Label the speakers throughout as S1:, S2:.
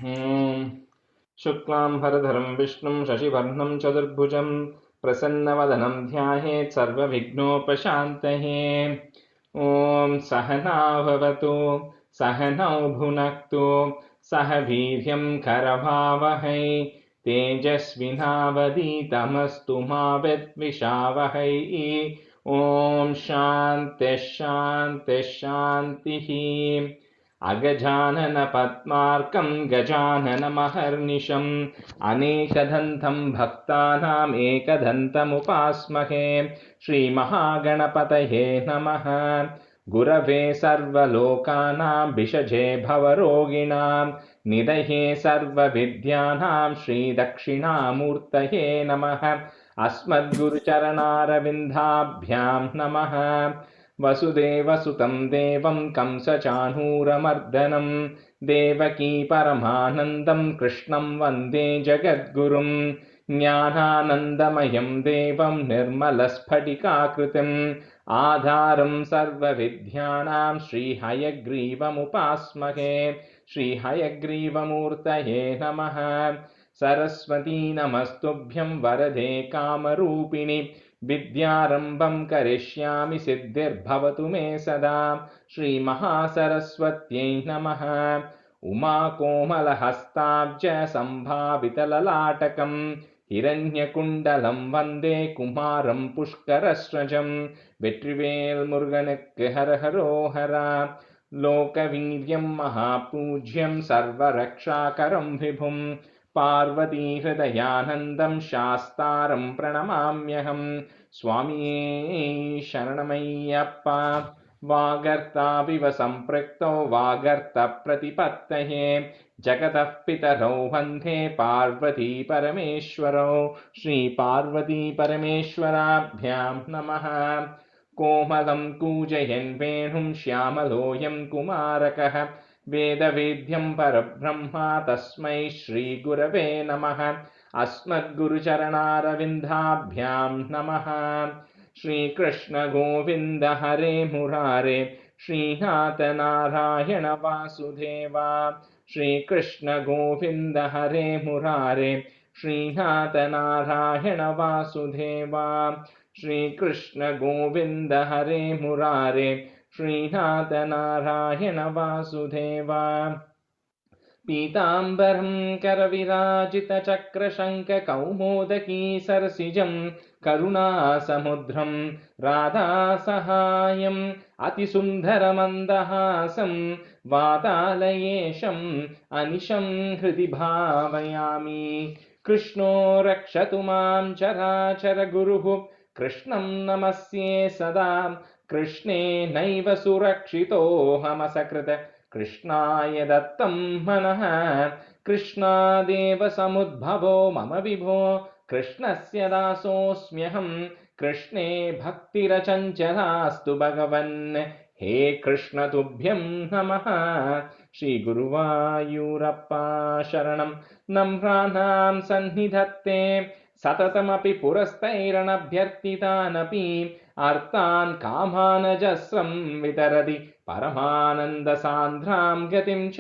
S1: ॐ शुक्लां भरधरं विष्णुं शशिवर्णं चतुर्भुजं प्रसन्नवदनं ध्यायेत् सर्वविघ्नोपशान्तये। ॐ सहना भवतु सहनौ भुनक्तु सह वीर्यं करवावहै तेजस्विनावधीतमस्तु मा विद्विषावहै। ॐ शान्तिः शान्तिः शान्तिः। अगजानन पद्मार्कं गजाननमहर्निशम् अनेकदन्तं भक्तानाम् एकदन्तमुपास्महे। श्रीमहागणपतये नमः। गुरवे सर्वलोकानां भिषजे भवरोगिणां निधये सर्वविद्यानां श्रीदक्षिणामूर्तये नमः। अस्मद्गुरुचरणारविन्दाभ्यां नमः। वसुदेवसुतं देवं कंसचाणूरमर्दनं देवकी परमानन्दं कृष्णं वन्दे जगद्गुरुं। ज्ञानानन्दमयं देवं निर्मलस्फटिकाकृतिम् आधारं सर्वविद्यानां श्रीहयग्रीवमुपास्महे। श्रीहयग्रीवमूर्तये नमः। सरस्वती नमस्तुभ्यं वरदे कामरूपिणि विद्यारम्भं करिष्यामि सिद्धिर्भवतु मे सदा। श्रीमहासरस्वत्यै नमः। उमाकोमलहस्ताब्ज सम्भावितललाटकं हिरण्यकुण्डलं वन्दे कुमारं पुष्करस्रजं। வெற்றிவேல் முருகனுக்கு ஹரஹரோஹரா. लोकवीर्यं महापूज्यं सर्वरक्षाकरं विभुं पार्वतीहृदयानन्दं शास्तारं प्रणमाम्यहं। स्वामिये शरणमय्यप्पा। वागर्ताविव सम्पृक्तौ वागर्तप्रतिपत्तये जगतः पितरौ वन्दे पार्वती परमेश्वरौ। श्रीपार्वतीपरमेश्वराभ्यां नमः। कोमलं कूजयन् वेणुं श्यामलोऽयं कुमारकः वेदवेद्यं परब्रह्मा तस्मै श्रीगुरवे नमः। अस्मद्गुरुचरणारविन्दाभ्यां नमः। श्रीकृष्ण गोविन्द हरे मुरारे श्रीनाथ नारायण वासुदेवा। श्रीकृष्ण गोविन्द हरे मुरारे श्रीनाथ नारायण वासुदेवा। श्रीकृष्ण गोविन्द हरे मुरारे श्रीनाथ नारायण वासुदेवा। पीताम्बरं करविराजितचक्रशङ्खकौमोदकी सरसिजं करुणासमुद्रं राधासहायम् अतिसुन्दरमन्दहासं वातालयेशम् अनिशं हृदि भावयामि। कृष्णो रक्षतु मां चराचरगुरुः कृष्णं नमस्ये सदा। कृष्णे नैव सुरक्षितोऽहमसकृत् कृष्णाय दत्तं मनः। कृष्णादेव समुद्भवो मम विभो कृष्णस्य दासोऽस्म्यहं। कृष्णे भक्तिरचञ्चलास्तु भगवन् हे कृष्ण तुभ्यं नमः। श्रीगुरुवायूरप्पा शरणं नम्राणां सन्निधत्ते सततमपि पुरस्तैरनभ्यर्थितानपि अर्थान् कामानजस्रं वितरति परमानन्दसान्द्रां गतिं च।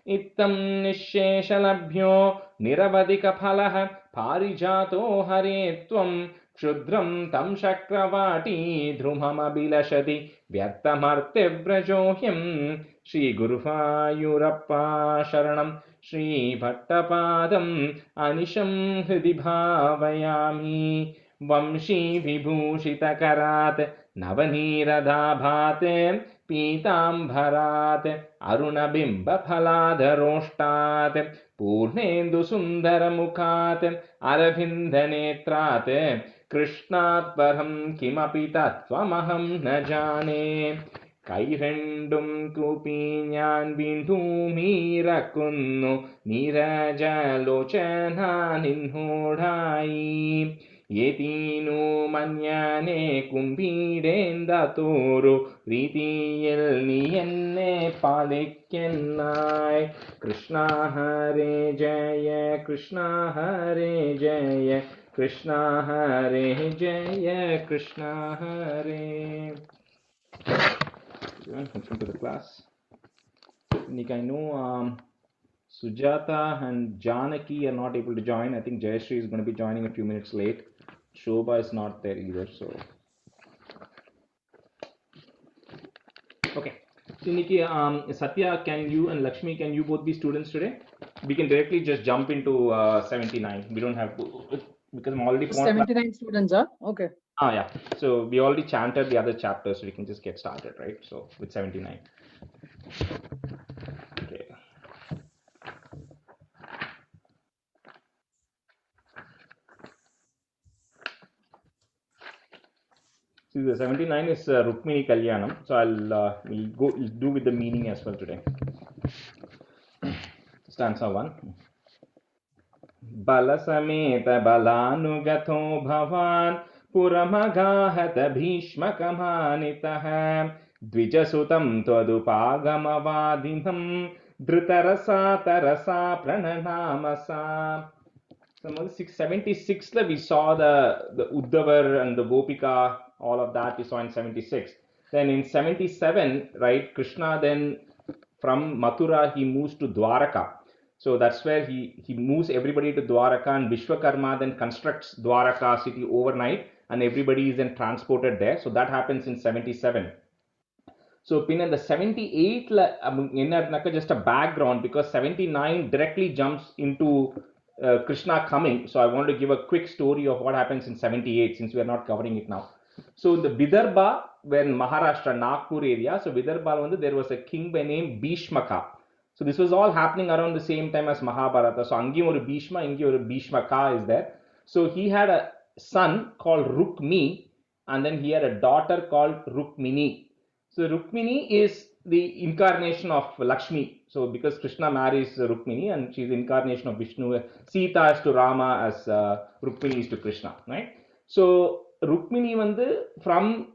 S1: इत्थं निःशेषलभ्यो निरवधिकफलः पारिजातो हरे त्वं क्षुद्रं तं शक्रवाटी ध्रुममभिलषति व्यर्थमर्त्यव्रजोऽह्यं। श्रीगुरुवायूरप्पा शरणं श्रीभट्टपादम् अनिशं हृदि भावयामि। वंशीविभूषितकरात् नवनीरदाभात् पीताम्बरात् अरुणबिम्बफलाधरोष्टात् पूर्णेन्दुसुन्दरमुखात् अरविन्दनेत्रात् कृष्णात् परं किमपि तत्त्वमहं न जाने। കൈരണ്ടും കൂപ്പി ഞാൻ വീണ്ടും മീറക്കുന്നു നീരജലോചന നിന്നോടായി. യതീനു മഞ്ഞാനെ കുമ്പിടേണ്ടതോരു രീതിയിൽ നീ എന്നെ പാലിക്കുന്നായി. കൃഷ്ണ ഹരേ ജയ കൃഷ്ണ ഹരേ ജയ കൃഷ്ണ ഹരേ ജയ കൃഷ്ണ ഹരേ. Welcome to the class. இன்னைக்கு I know Sujata and Janaki are not able to join. I think Jayashree is going to be joining a few minutes late. Shobha is not there either. So, okay. So, Nikki, Satya, can you and Lakshmi, can you both be students today? We can directly just jump into 79. We don't have to, because I'm already
S2: 79 students, huh? Okay.
S1: Yeah. So we already chanted the other chapters, so we can just get started, right? So with 79. Okay. See, the 79 is Rukmini Kalyanam. So we'll do with the meaning as well today. Stanza 1. Balasameta balanugatho bhavan puramagahata bhishmakamanitah dvijasutam tvadupagamavadinam dhritarasa tarasa prananamasa. So 676 we saw the Uddhavar and the Gopika, all of that we saw in 76. Then in 77, right, Krishna then from Mathura he moves to Dwaraka. So that's where he moves everybody to Dwaraka, and Vishwakarma then constructs Dwaraka city overnight, and everybody is then transported there. So that happens in 77. So in the 78 just a background, because 79 directly jumps into Krishna coming. So I want to give a quick story of what happens in 78, since we are not covering it now. So in the Vidarbha, when Maharashtra, Nagpur area, so Vidarbha, there was a king by name Bhishmaka. So this was all happening around the same time as Mahabharata. So Angi or Bhishma, Ingi or Bhishmaka is there. So he had a son called Rukmi, and then he had a daughter called Rukmini. So Rukmini is the incarnation of Lakshmi. So because Krishna marries Rukmini, and she's the incarnation of Vishnu, Sita is to Rama as Rukmini is to Krishna, right? So Rukmini from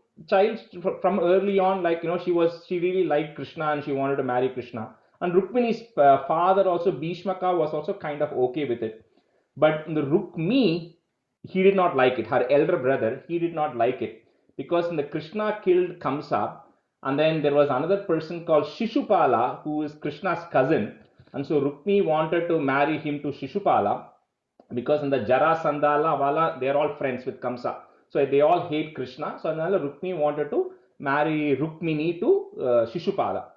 S1: early on, like she really liked Krishna and she wanted to marry Krishna. And Rukmini's father also, Bhishmaka, was also kind of okay with it. But the Rukmi, he did not like it. Her elder brother, he did not like it, because in the Krishna killed Kamsa, and then there was another person called Shishupala, who is Krishna's cousin, and so Rukmi wanted to marry him to Shishupala, because in the Jara Sandala Vala, they are all friends with Kamsa, so they all hate Krishna. So Rukmi wanted to marry Rukmini to Shishupala.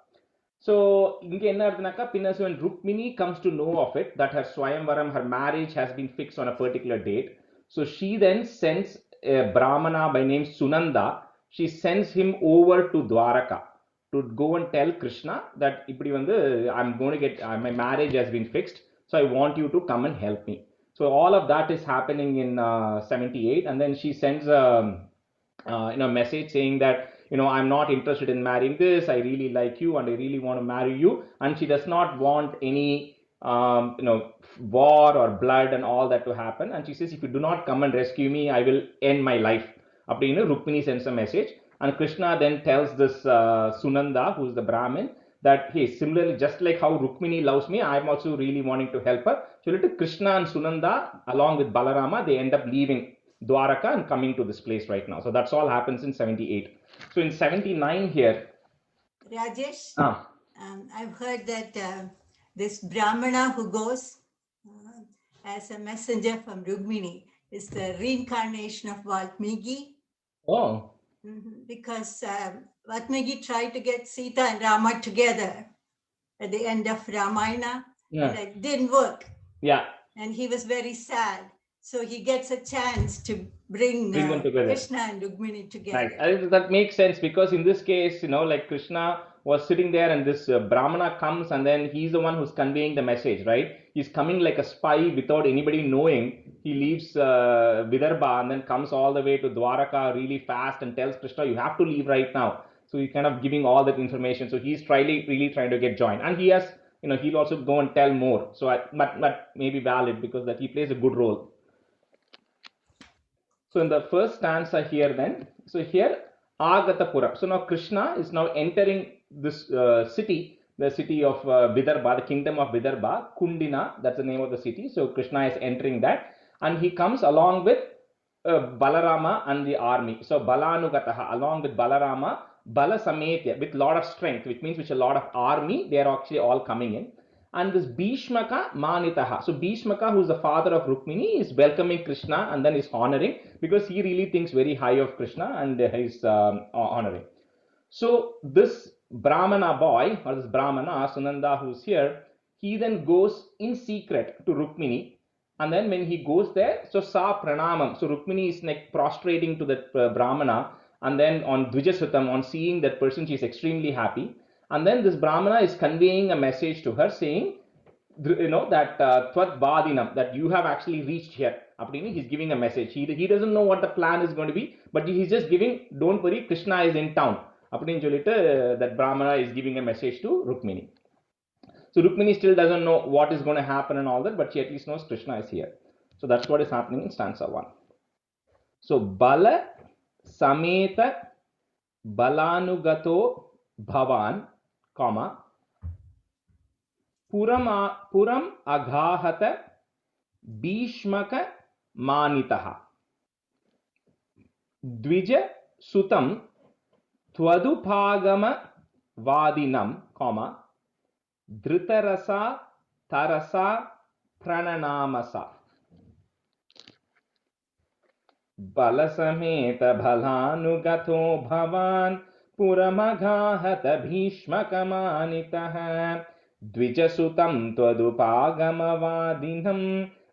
S1: So when Rukmini comes to know of it, that her Swayamvaram, her marriage has been fixed on a particular date, so she then sends a Brahmana by name Sunanda. She sends him over to Dwaraka to go and tell Krishna that I'm going to get my marriage has been fixed, so I want you to come and help me. So all of that is happening in 78, and then she sends a message saying that I'm not interested in marrying this, I really like you and I really want to marry you. And she does not want any war or blood and all that to happen, and she says, if you do not come and rescue me, I will end my life. Rukmini sends a message, and Krishna then tells this Sunanda, who is the Brahmin, that hey, similarly, just like how Rukmini loves me, I'm also really wanting to help her. So Krishna and Sunanda along with Balarama, they end up leaving Dwaraka and coming to this place right now. So that's all happens in 78. So in 79 here,
S3: Rajesh, I've heard that this Brahmana who goes as a messenger from Rukmini is the reincarnation of Valmiki.
S1: Oh.
S3: Because Valmiki tried to get Sita and Rama together at the end of Ramayana.
S1: Yeah.
S3: And it didn't work.
S1: Yeah.
S3: And he was very sad. So he gets a chance to bring
S1: them together.
S3: Krishna and Rukmini together.
S1: Right. That makes sense, because in this case, like Krishna was sitting there, and this Brahmana comes, and then he's the one who's conveying the message, right? He's coming like a spy without anybody knowing. He leaves Vidarbha and then comes all the way to Dwaraka really fast and tells Krishna, you have to leave right now. So he's kind of giving all that information. So he's really trying to get joined, and he has, he'll also go and tell more. So but maybe valid, because that he plays a good role. So in the first stanza here then, so here Agatapura. So now Krishna is now entering this city, the city of Vidarbha, the kingdom of Vidarbha, Kundina, that's the name of the city. So Krishna is entering that, and he comes along with Balarama and the army. So Balanugataha, along with Balarama, Bala Sametya, with lot of strength, which means with a lot of army, they are actually all coming in. and this Bhishmaka Manitaha. So Bhishmaka, who is the father of Rukmini, is welcoming Krishna and then is honoring, because he really thinks very high of Krishna and is honoring. So this Brahmana boy, or this Brahmana, Sunanda, who's here, he then goes in secret to Rukmini, and then when he goes there, so Sa Pranamam, so Rukmini is like prostrating to that Brahmana, and then on Dvijasutam, on seeing that person, she is extremely happy. And then this Brahmana is conveying a message to her saying, that Tvat Vadinam, that you have actually reached here. He's giving a message. He doesn't know what the plan is going to be, but he's just giving, don't worry, Krishna is in town. That Brahmana is giving a message to Rukmini. So Rukmini still doesn't know what is going to happen and all that, but she at least knows Krishna is here. So that's what is happening in stanza 1. So Bala Sameta Balanugato Bhavan, comma, Puram Aghahata Bhishmaka Manitaha Dvija Sutam Twadupagama Vadinam, comma, Dhritarasa Tarasa Prananamasa Balasameta Balanugato Bhavan Puramagahata Bhishmakamanitaha Dvijasutam Tvadupagamavadinam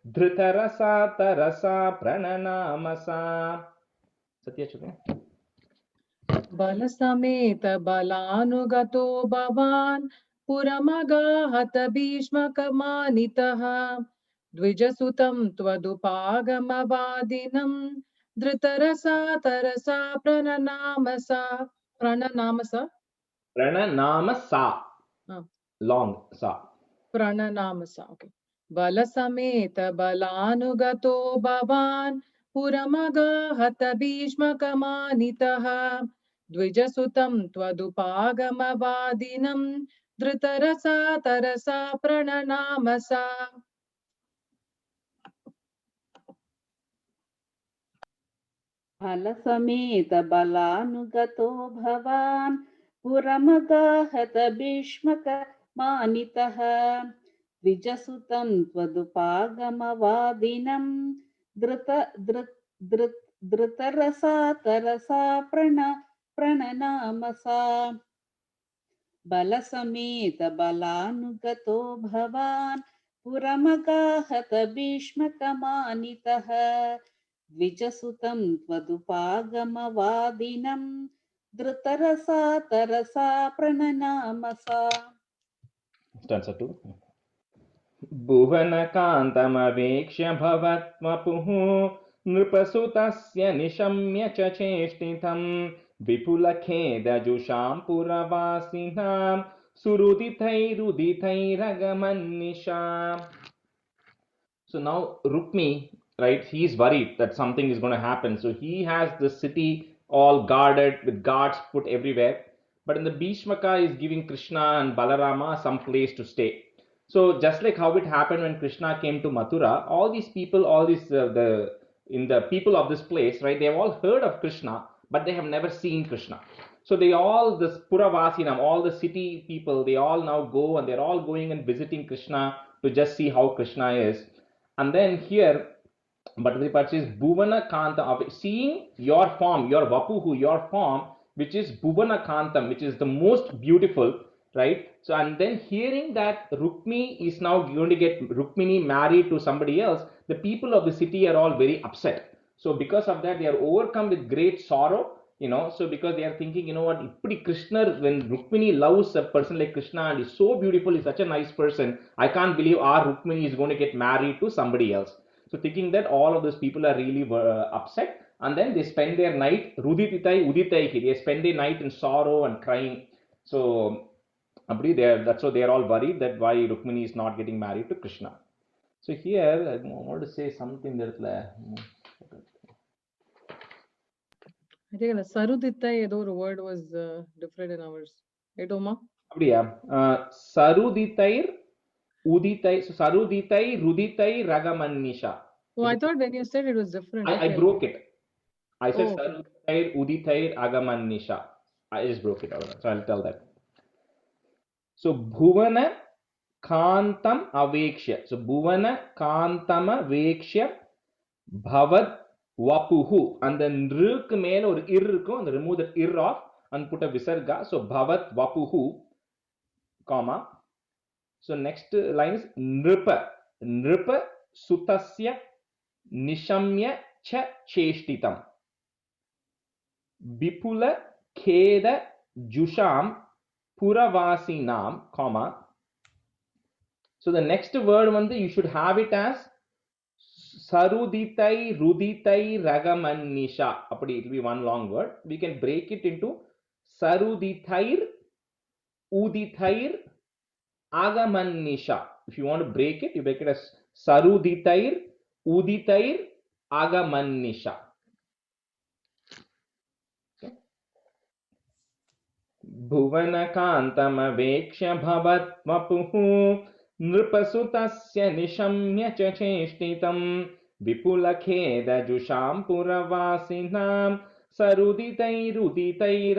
S1: Dhritarasa Tarasa Prananamasa. Satya Chukya.
S2: बलसमेत बलानुगतो भवान् पुरमगाहत भीष्मकमानितः द्विजसुतं त्वदुपागमवादिनं धृतरसा तरसा प्रणनामसा
S1: Long sa.
S2: प्रणनामसा. Okay. बलसमेत बलानुगतो भवान् पुरमगाहत भीष्मकमानितः द्विजसुतं त्वदुपागमवादिनं धृतरसा तरसा प्रणनामसा.
S4: फलसमेत बलानुगतो भवान् पुरमगाहत भीष्मकमानितः द्विजसुतं त्वदुपागमवादिनं धृतरसा तरसा प्रणनामसा. बलसमेत बलानुगतो भवान् पुरमगाहत भीष्मकमानितः द्विजसुतं त्वदुपागमवादिनं धृतरसा तरसा प्रणनामसा.
S1: Stanza 2. भुवनकान्तमवेक्ष्य भवत्वपुः नृपसुतस्य निशम्य च चेष्टितं विपुलखेदजुषां पुरवासिनां सुरुदितैरुदितैरगमन्निशा. So now Rukmi, right, he is worried that something is going to happen. So he has the city all guarded with guards put everywhere. But in the Bhishmaka is giving Krishna and Balarama some place to stay. So just like how it happened when Krishna came to Mathura, all these people, all these the people of this place, right, they have all heard of Krishna, but they have never seen Krishna. So they all, this Puravasinam, all the city people, they all now go and they're all going and visiting Krishna to just see how Krishna is. And then here, Bhattacharya says, Bhuvana Kanta, seeing your form, your Vapuhu, your form, which is Bhuvana Kantam, which is the most beautiful, right? So, and then hearing that Rukmi is now going to get Rukmini married to somebody else, the people of the city are all very upset. So, because of that, they are overcome with great sorrow, so because they are thinking, what, Krishna, when Rukmini loves a person like Krishna and is so beautiful, is such a nice person, I can't believe our Rukmini is going to get married to somebody else. So, thinking that all of those people are really upset, and then they spend their night, Rudititai Uditaihi, they spend their night in sorrow and crying. So, that's why they are all worried that why Rukmini is not getting married to Krishna. So here I want to say something that
S2: I think Sarudittai, though the word was different in ours. Hey, Toma?
S1: Saruditair Uditai, so Saruditai Ruditai Ragamannisha.
S2: Oh, I thought when you said it was different.
S1: I broke it. I said
S2: okay.
S1: Saruditair Uditair Agamannisha. I just broke it out. So I'll tell that. So Bhuvana Kantam avekshya. So Bhuvana Kantam avekshya Bhavad Vapuhu. And then Nruk mele or ir irukkum, and remove the ir off and put a visarga. So Bhavat Vapuhu, comma. So next line is Nripa. Nripa Sutasya Nishamya Cha Cheshtitam. Vipula Kheda Jusham Puravasinam, comma. So the next word you should have it as Saruditai Ruditai Ragamannisha. It will be one long word. We can break it into Sarudithair Udithair Agamannisha. If you want to break it, you break it as Sarudithair Udithair Agamannisha. Okay. Bhuvanakantamaveksha bhavatvapuhu Nripasutasya nishamya cha cheshtitam Vipulakheda puravasinam Saruditairuditai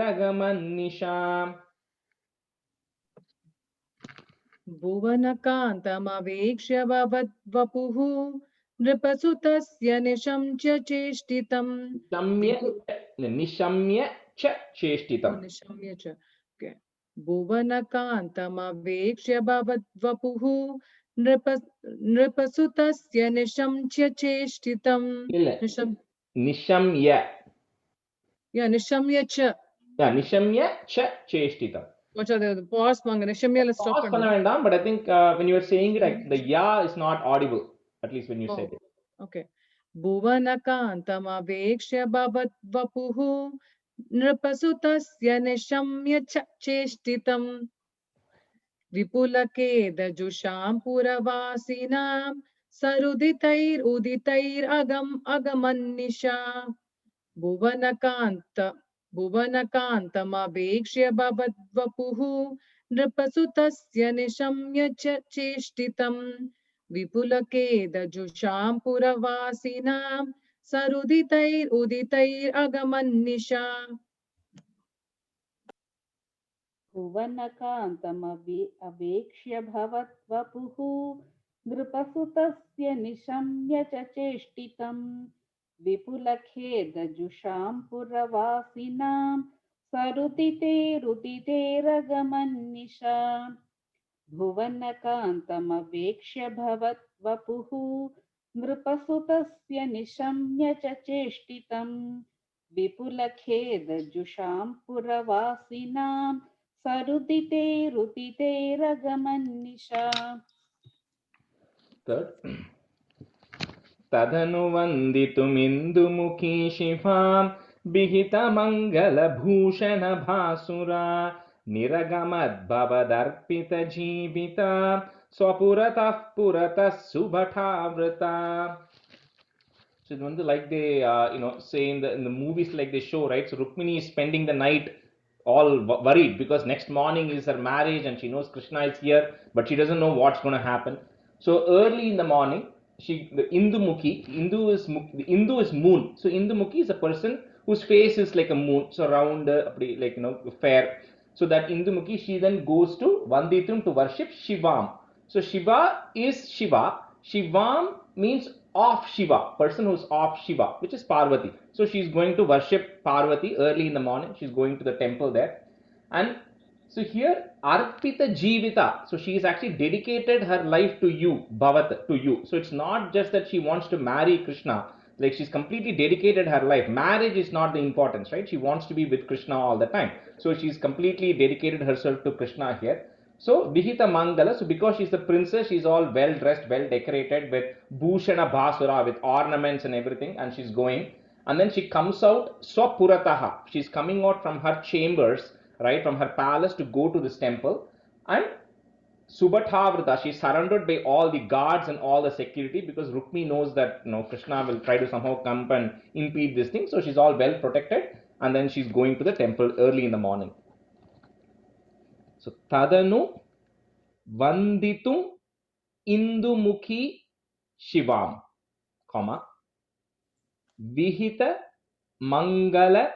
S2: Bhuvanakantamaveksha vapuhu nripasutasya nisham cha cheshtitam.
S1: Nishamya cha cheshtitam.
S2: Nishamya cha. Okay. Bhuvanakantamaveksha vapuhu nripasutasya nisham cha cheshtitam.
S1: Nishamya.
S2: Yeah, nishamya cha.
S1: Yeah, nishamya cha cheshtitam.
S2: Pause panga. Nishamya, let's stop.
S1: Pause but I think when you are saying it, the ya is not audible, at least when you said it.
S2: Okay. Bhuvanakantamaveksha vapuhu nripasutasya nishamya cha cheshtitam. Vipulakedajusham puravasinam saruditair uditair agamannisha. Bhuvanakantamaveksha vapuhu nripasutasya nishamya cha cheshtitam. Vipulakedajusham puravasinam saruditair uditair agamannisha.
S4: Bhuvanakantamaveksha bhavatvapuhu nripasutasya nishamya cha cheshtitam Vipulakhedajushaam puravasinam sarudite ragamannisha Bhuvanakantamaveksha bhavatvapuhu nripasutasya nishamya cha cheshtitam Vipulakhedajushaam puravasinam sarudite ragamannisha.
S1: Third. Tadanuvanditumindumuki shifam Bihitamangala bhushana bhasura Niragamad bhavadarpita jibita Swapuratah puratah subhatavrata. So like they say in the movies, like they show, right? So Rukmini is spending the night all worried because next morning is her marriage and she knows Krishna is here, but she doesn't know what's going to happen. So early in the morning, the Indu is moon. So Indumukhi is a person whose face is like a moon, so round, like fair. So that Indumukhi, she then goes to Vanditum to worship Shivam. So Shiva is Shiva. Shivam means of Shiva, person who's of Shiva, which is Parvati. So she's going to worship Parvati early in the morning. She's going to the temple there. And so here, Arpita Jivita. So she is actually dedicated her life to you, Bhavat, to you. So it's not just that she wants to marry Krishna. Like she's completely dedicated her life. Marriage is not the importance, right? She wants to be with Krishna all the time. So she's completely dedicated herself to Krishna here. So Vihita Mangala, so because she's the princess, she's all well dressed, well decorated with Bhushana Bhasura, with ornaments and everything, and she's going. And then she comes out Swapurataha. She's coming out from her chambers, right, from her palace to go to this temple. And Subhatavrata, she's surrounded by all the guards and all the security because Rukmi knows that Krishna will try to somehow come and impede this thing. So she's all well protected. And then she's going to the temple early in the morning. So Tadanu Vanditum Indumukhi Shivam, comma, Vihita Mangala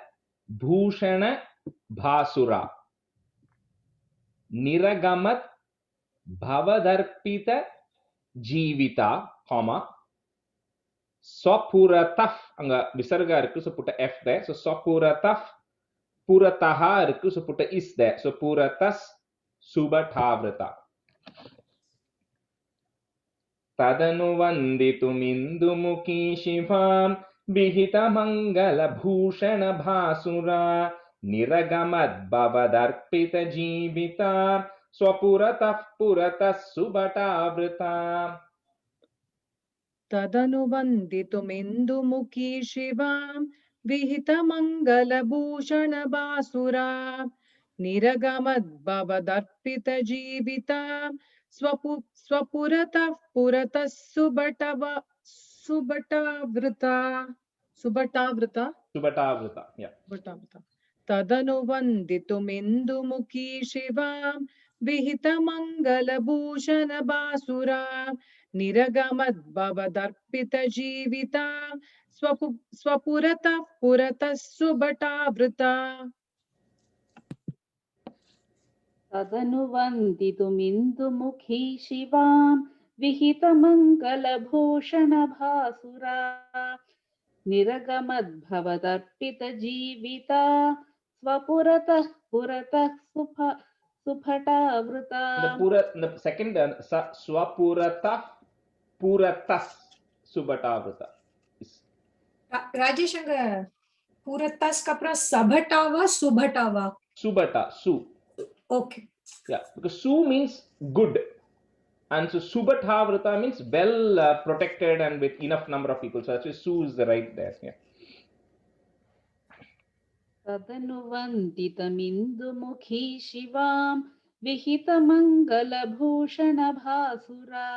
S1: Bhushana Bhasura Niragamat bhavadarpita jivita, comma, swapuratah, anga visarga irukku, so put a f there, so swapuratah, purataha irukku, so put a is there, so puratas subatavrita. Tadanu vandituminduमुखी शिवां विहितमङ्गलभूषण भासुरा निरगमद्भवदर्पितजीविता स्वपुरतः पुरतः सुभटावृता.
S2: तदनुवन्दितुमिन्दुमुखी शिवां विहितमङ्गलभूषणबासुरा निरगमद्भवदर्पितजीविता स्वपुरतः पुरतः सुभटावृता.
S1: Yeah.
S2: तदनुवन्दितुमिन्दुमुखी शिवां विहितमङ्गलभूषणबासुरा निरगमद्भवदर्पितजीविता स्वपुरतः पुरतः सुभटावृता.
S4: तदनुवन्दितुमिन्दुमुखी शिवां विहितमङ्गलभूषणभासुरा निरगमद्भवदर्पितजीविता स्वपुरतः पुरतः सुभटावृता.
S1: The second swapuratah puratas subatavrita.
S5: Rajesh, அங்க பூரத்தாஸ்க்கு அப்புறம் சபட்டாவா சுபட்டாவா?
S1: Subata, su.
S5: Okay.
S1: Yeah, because su means good, and so subatavrita means well protected and with enough number of people. So actually su is the right there. Yeah.
S4: तदनुवन्दितमिन्दुमुखी शिवां विहितमङ्गलभूषणभासुरा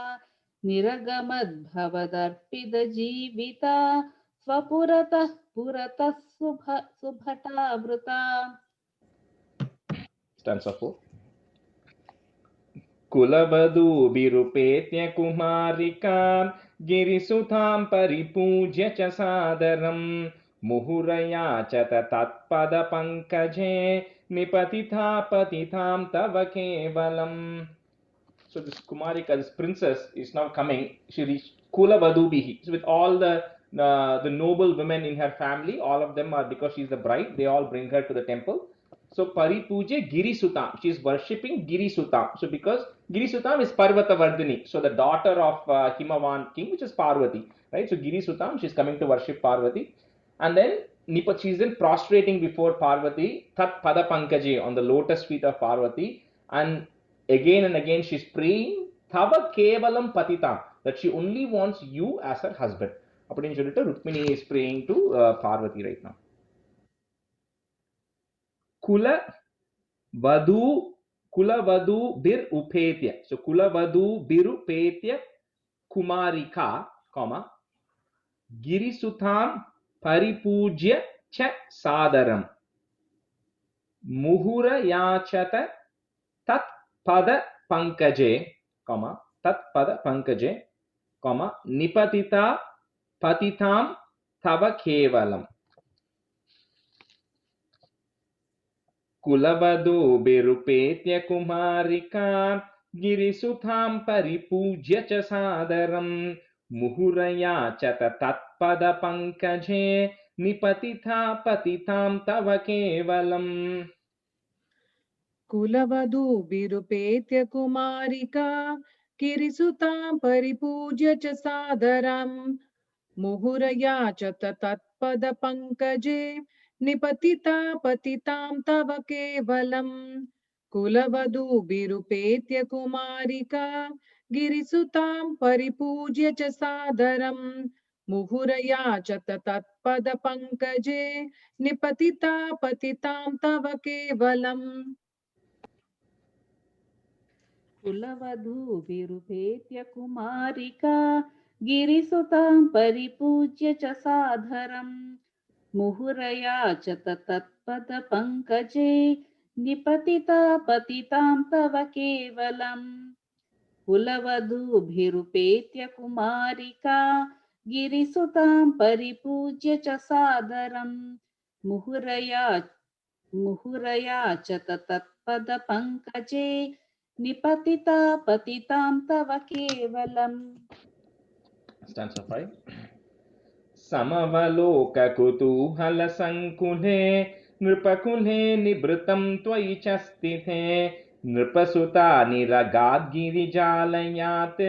S4: निरगमद्भवदर्पितजीविता स्वपुरतः पुरतः सुभटावृता.
S1: Stanza 4. कुलवधू विरूपेत्य कुमारिकां गिरिसुतां परिपूज्य च सादरं मुहुरया च तत्पदपङ्कजे निपतिता पतितां तव केवलम्. So this Kumarika, this princess, is now coming. She reached Kulavadhubihi. So with all the noble women in her family, all of them are, because she is the bride, they all bring her to the temple. So Paripuje Giri Sutam, she is worshipping Giri Sutam. So because Giri Sutam is Parvata Vardhini, so the daughter of Himavan king, which is Parvati, right? So Giri Sutam, she is coming to worship Parvati, and then she is then prostrating before Parvati, Tat Pada Pankaje, on the lotus feet of Parvati, and again she is praying Tava Kevalam Patitam, that she only wants you as her husband. Appadi sollittu Rukmini is praying to Parvati right now. Kulavadhu bir upetya. So Kulavadhu birupetya kumarika, comma, Girisutam paripujya cha sadaram. Muhura yachata tat pada pankaje, comma, tat pada pankaje, comma, nipatita patitam tava kevalam. Kulavadhu birupetya kumarika girisutham paripujya cha sadaram muhuraya chata tatpada pankaje nipatitha patitam tava kevalam.
S2: Kulavadhu birupetya kumarika girisutam paripujya cha sadaram muhuraya chata tatpada pankaje Nipatita patitam tava kevalam. Kulavadhu birupetya kumarika girisutam paripujya cha sadaram muhuraya cha tatpada pankaje nipatita patitam tava kevalam.
S4: Kulavadhu virupetya kumarika girisutam paripujya cha sadharam मुहुरया च तत्पद पंकजे निपतिता पतितां तव केवलम्. कुलवधूभिरुपेत्य कुमारिका गिरिसुतां परिपूज्य च सादरं मुहुरया च तत्पद पंकजे निपतिता पतितां तव केवलम्.
S1: Stanza 5. समवलोककुतूहलसङ्कुले नृपकुले निभृतं त्वयि च स्थिते नृपसुता निरगाद्गिरिजालयात्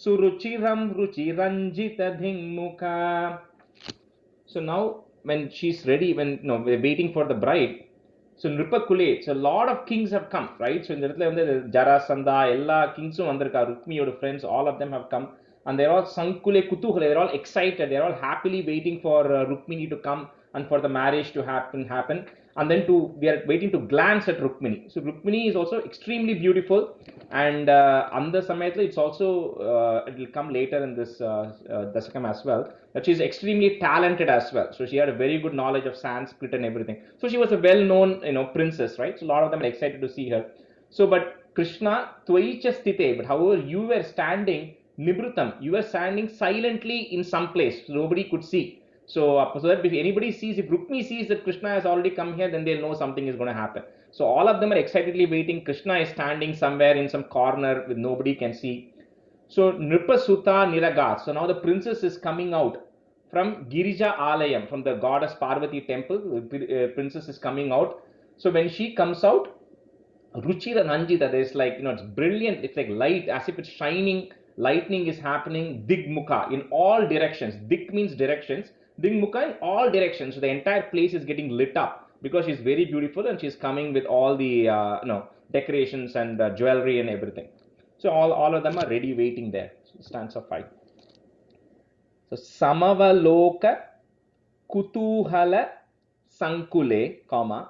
S1: सुरुचिरं रुचिरञ्जितधिङ्मुखा. So now when she's ready, when we're waiting for the bride, so Nripakule, so a lot of kings have come, right? So in the Jarasandha, Ella kings Vandarka, Rukmi's friends, all of them have come, and they're all Sankule Kutuhale, they're all excited, they're all happily waiting for Rukmini to come and for the marriage to happen, and then we are waiting to glance at Rukmini. So Rukmini is also extremely beautiful, and Anda Samayatla, it's also it will come later in this Dasakam as well, that she's extremely talented as well. So she had a very good knowledge of Sanskrit and everything. So she was a well-known, princess, right? So a lot of them are excited to see her. So, but Krishna, Tvaicha Sthite, but however you were standing Nibrutam, you were standing silently in some place, so nobody could see. So that if anybody sees, if Rukmi sees that Krishna has already come here, then they'll know something is going to happen. So all of them are excitedly waiting. Krishna is standing somewhere in some corner with nobody can see. So Nripasuta Niragat. So now the princess is coming out from Girija Alayam, from the goddess Parvati temple. The princess is coming out. So when she comes out, Ruchira Nanjita, there's like, it's brilliant. It's like light, as if it's shining. Lightning is happening. Digmukha in all directions. Dik means directions. Digmukha in all directions. So the entire place is getting lit up because she's very beautiful and she's coming with all the decorations and jewelry and everything. So all of them are ready waiting there. So stanza 5. So Samavaloka Kutuhala Sankule, comma,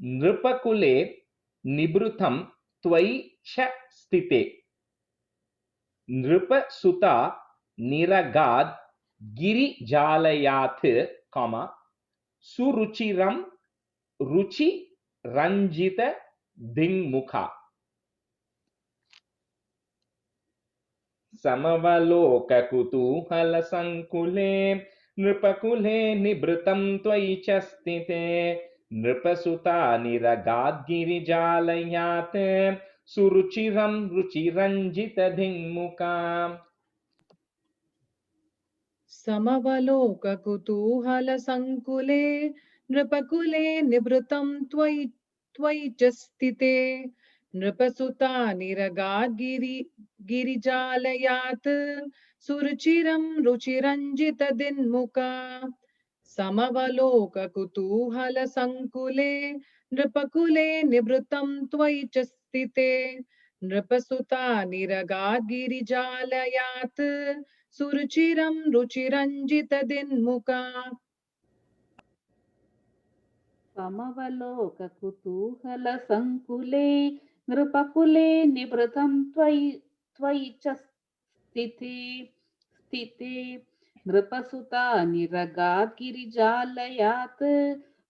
S1: Nripakule Nibrutam Tvai Cha Sthite. Nripa Suta Niragad Giri Jalayat, comma, Suruchiram Ruchi Ranjita Dingmukha. Samavaloka kutuhalasankule nripakule nibrutam tvai cha sthite nripasuta niragadgirijalayat suruchiram ruchiranjita dhingmuka.
S2: समवलोककुतूहलसङ्कुले नृपकुले निभृतं त्वयि च स्थिते नृपसुता निरगाद्गिरिजालयात् सुरुचिरं रुचिरञ्जितदिन्मुखा. समवलोककुतूहलसङ्कुले नृपकुले निभृतं त्वयि च स्थिते नृपसुता निरगाद्गिरिजालयात् सुरुचिरं रुचिरञ्जितदिन्मुखा.
S4: समवलोक कुतूहल संकुले नृपकुले निभृतं त्वयि च स्थिते नृपसुता निरगात् गिरिजालयात्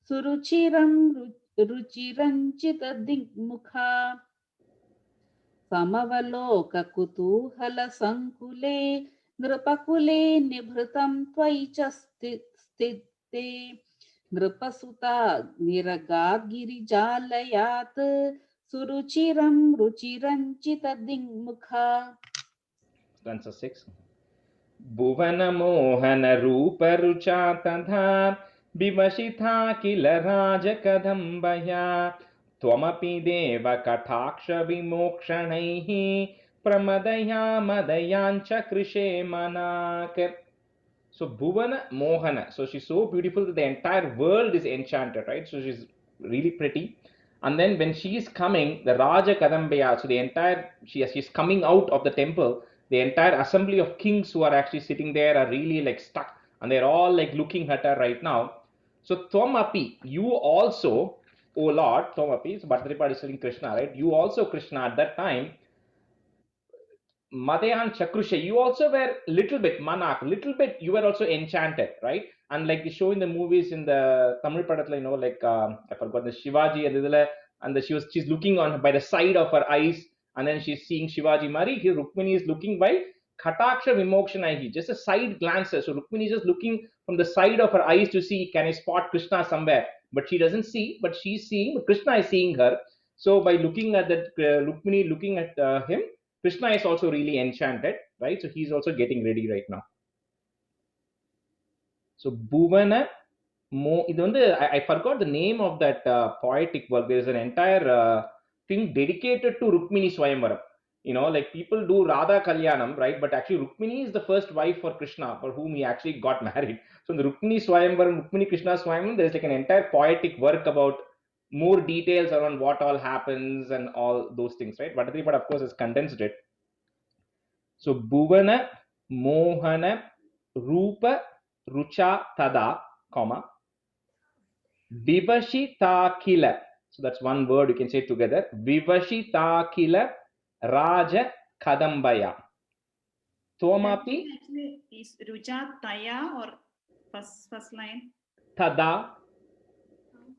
S4: सुरुचिरं रुचिरञ्जित दिग्मुखा. समवलोक कुतूहल संकुले नृपकुले निभृतं त्वयि च स्थिते नृपसुता निरगात् गिरिजालयात् सुरुचिरं रुचिरञ्जित दिङ्मुखा.
S1: Stanza 6. Bhuvana Mohana Rupa Rucha Tadha Bivashitha Kila Raja Kadambaya Tvamapi Deva Kataksha Vimokshanaihi Pramadaya Madayancha Krishe Manak. So Bhuvana Mohana. So she's so beautiful that the entire world is enchanted, right? So she's really pretty. And then when she is coming, the Raja Kadambaya, so the entire, she's coming out of the temple, the entire assembly of kings who are actually sitting there are really like stuck. And they're all like looking at her right now. So Tvamapi, you also, O Lord, Tvamapi, so Bhattaripada is telling Krishna, right? You also, Krishna, at that time, Madayan Chakrusha, you also were little bit you were also enchanted, right? And like they show in the movies in the Tamil Padatla, like I forgot the Shivaji and she's looking on by the side of her eyes, and then she's seeing Shivaji Mari. Here Rukmini is looking by Kataksha Vimokshanahi, just a side glance. So Rukmini is just looking from the side of her eyes to see, can I spot Krishna somewhere? But she doesn't see, but she's seeing, Krishna is seeing her. So by looking at that, Rukmini looking at him, Krishna is also really enchanted, right? So he's also getting ready right now. So Bhuvana Mo, I forgot the name of that poetic work. There is an entire thing dedicated to Rukmini Swayamvaram. Like people do Radha Kalyanam, right? But actually Rukmini is the first wife for Krishna, for whom he actually got married. So in the Rukmini Swayamvaram, Rukmini Krishna Swayamvaram, there is like an entire poetic work about more details around what all happens and all those things, right? Bhattacharya Bhatta, of course, has condensed it. So Bhuvana Mohana Rupa Rucha Tada, comma, Vivashitakila. So that's one word you can say together. Vivashitakila Raja Kadambaya. Tomapi.
S6: Actually, is Rucha Taya or first line?
S1: Tada.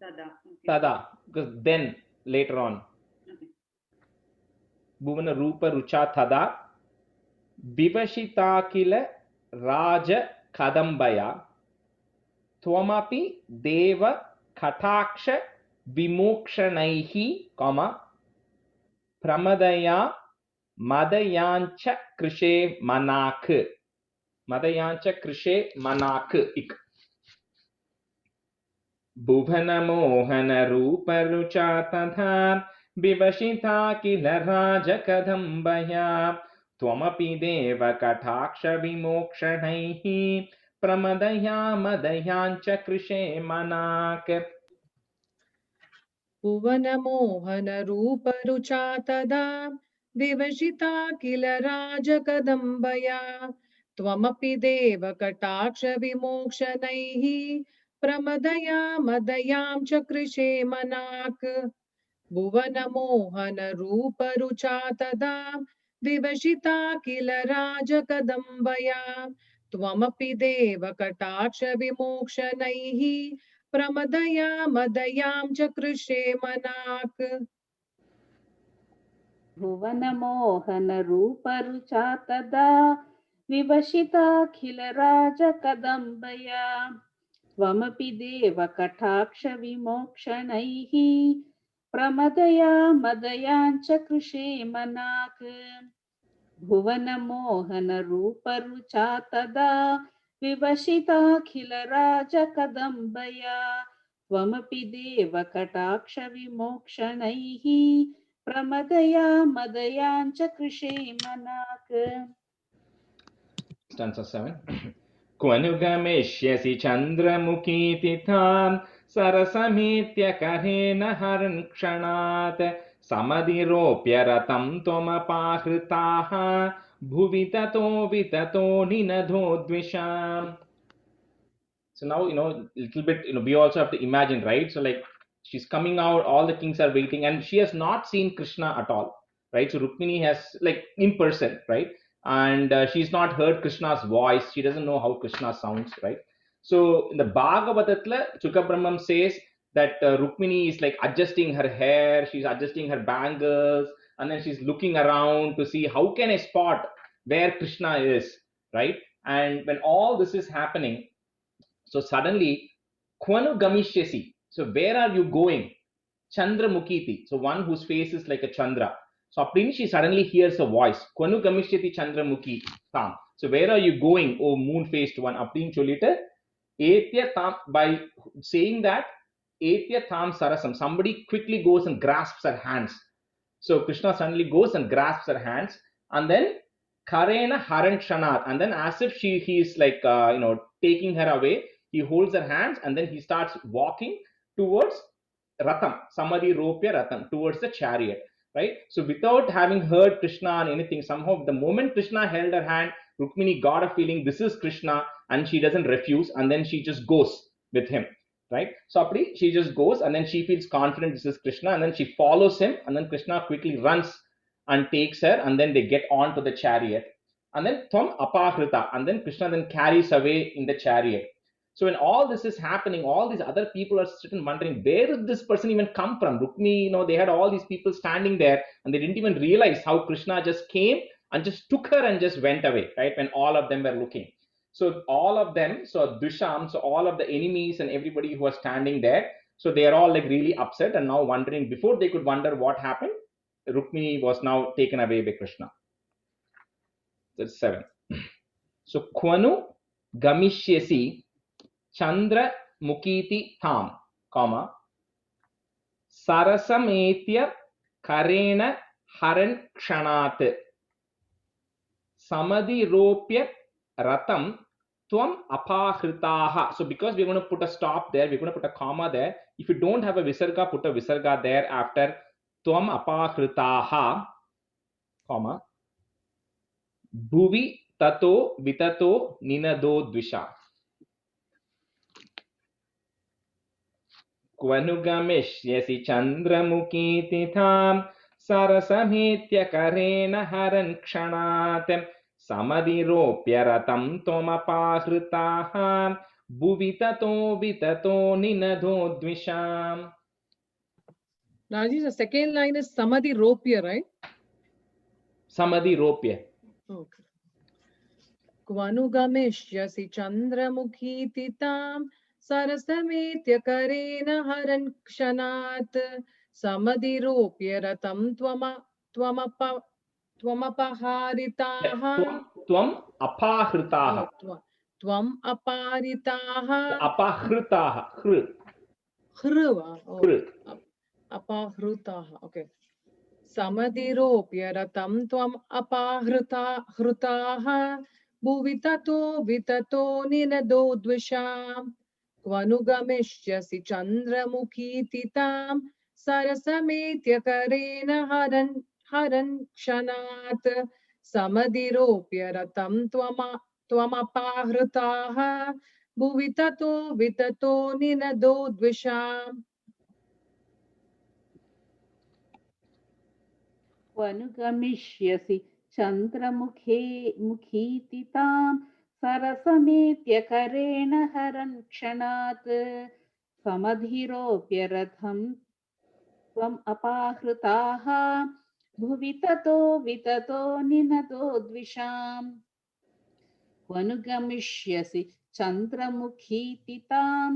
S6: Tada. Okay.
S1: Tada. Because then later on.
S6: Okay.
S1: Bhuvana Rupa Rucha Tada. Vivashitakila Raja Kadambaya. Twamapi Deva Kataksha Vimokshanaihi, comma, Pramadaya Madayancha Krishe Manak. Madayancha Krishe Manak. Ik. Bhuvana Mohana Rupa Rucha Tadha Vivashita Kila Raja Kadambaya Twamapi Deva Kataksha Vimokshanaihi Pramadaya Madayancha Krishe Manak.
S2: Bhuvana Rupa Rucha Tada Vivashita Kila Raja Kadambaya Tvamapi Deva Kataksha Vimokshanaihi Pramadaya Madayam Chakrishe Manak. Bhuvana Mohana Rupa Rucha Tada Vivashita Kila Raja Kadambaya Tvamapi Deva Kataksha Vimokshanaihi Pramadaya Madayam Chakrishe Manak.
S4: Bhuvana Mohana Rupa Rucha Tada Vivashita Khila Raja Kadambaya Tvamapi Deva Kataksha Vimokshanaihi Pramadaya Madayancha Krishe Manak. Bhuvana Mohana Rupa Rucha Tada Vivashita Khila Raja Kadambaya Tvamapi Deva Kataksha Vimokshanaihi Pramadaya Madayancha Krishe Manak.
S1: Stanza 7. Kvanugameshyasi Chandramukhi Titham Sarasamitya Karena Haran Kshanat Samadiropya Ratam Tomapahritaha Bhuvitato Vitato Ninadho Dvisham. So now, little bit, we also have to imagine, right? So like she's coming out, all the kings are waiting, and she has not seen Krishna at all, right? So Rukmini has, like, in person, right? And she's not heard Krishna's voice. She doesn't know how Krishna sounds, right? So in the Bhagavatatla, Chukabrahmam says that Rukmini is like adjusting her hair, she's adjusting her bangles, and then she's looking around to see how can I spot where Krishna is, right? And when all this is happening, so suddenly, Kwanu Gamishyasi. So where are you going? Chandra Mukhiti. So one whose face is like a Chandra. So Aprini, she suddenly hears a voice. Kwanu Gamishyati Chandra Mukhi Tam. So where are you going, O moon-faced one? Aprini Cholita. Etya Tam. By saying that, Etya Tam Sarasam. Somebody quickly goes and grasps her hands. So Krishna suddenly goes and grasps her hands. And then Karena Haran Kshanat. And then as if he is like, taking her away, he holds her hands and then he starts walking towards Ratham, Samadhi Ropya Ratham, towards the chariot, right? So without having heard Krishna and anything, somehow the moment Krishna held her hand, Rukmini got a feeling this is Krishna and she doesn't refuse, and then she just goes with him, right? So Apri, she just goes and then she feels confident this is Krishna, and then she follows him, and then Krishna quickly runs and takes her, and then they get on to the chariot. And then Tvam Apahrita, and then Krishna then carries away in the chariot. So when all this is happening, all these other people are sitting wondering, where did this person even come from? Rukmini, they had all these people standing there and they didn't even realize how Krishna just came and just took her and just went away, right? When all of them were looking. So all of them, so Dusham, so all of the enemies and everybody who was standing there, So they are all like really upset and now wondering, before they could wonder what happened, Rukmini was now taken away by Krishna. That's 7. So Kvanu Gamishyasi Chandra Mukiti Tham, comma, Sarasametya Karena Haran Kshanat Samadhiropya Ratam Tvam Apahritaha. So because we're going to put a stop there, we're going to put a comma there. If you don't have a visarga, put a visarga there after Tvam Apahritaha, comma, Bhuvi Tato Vitato Ninado Dvisha. Kvanugameshyasi Chandramukhi Titham Sarasamhetya Karena Haran Kshanat Samadhiropya Ratam Tomapahritaha Bhuvitato Vitato Ninado Dvisham.
S2: Rajesh, the second line is Samadhiropya, right?
S1: Samadhiropya.
S2: Okay. Kvanugameshyasi Chandramukhi Titam Sarasametya Karena Haran Kshanat Samadhiropya Ratam Tvamapaharitaha.
S1: Tvam Apahritaha.
S2: Tvam Aparitaha.
S1: Apahritaha.
S2: Hrva. Apahritaha. Okay. Samadhiropya ratam tvam apahritaha bhuvitato vitato ninado dvisham kvanugameshyasi chandramukhi titam sarasametya karena haran kshanat samadhiropya ratam tvamapahritaha bhuvitato vitato ninado dvisham.
S4: Kvanugameshyasi Chandramukhi-titam Sarasametya Karena Haran Kshanat Samadhiropya Ratham Tvam Apahritaha Bhuvitato Vitato Ninado Dvisham. Kvanugameshyasi Chandramukhi-titam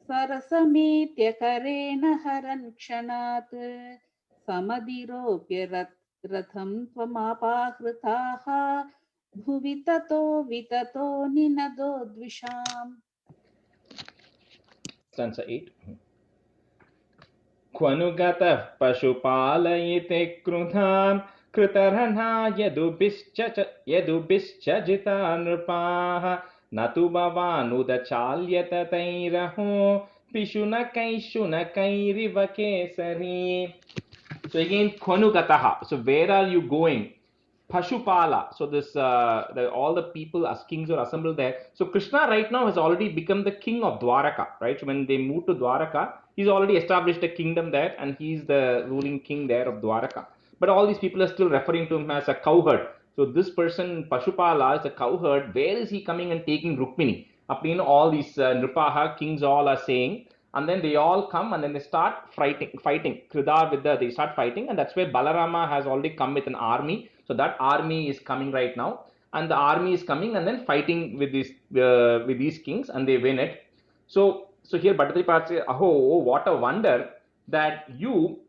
S4: Sarasametya Karena Haran Kshanat Samadhiropya Ratham Tvamapahritaha Bhuvitato Vitato Ninado Dvisham.
S1: Stanza 8. Kvanugata Pashupalayite Krudham Kritarana Yadubhischa Jita Nrupaha Natu Bhavanuda Chalyata Tairaho Pishunakai Kesari. So again, Kvanugataha. So where are you going? Pashupala. So this all the people as kings are assembled there. So Krishna right now has already become the king of Dwaraka, right? So when they moved to Dwaraka, he's already established a kingdom there and he's the ruling king there of Dwaraka. But all these people are still referring to him as a cowherd. So this person, Pashupala, is a cowherd. Where is he coming and taking Rukmini? Apne all these Nripaha kings all are saying, and then they all come and then they start fighting. Kridar with they start fighting, and that's where Balarama has already come with an army. So that army is coming right now, and the army is coming and then fighting with these kings, and they win it. So here Bhattacharya says, "Oh, what a wonder that you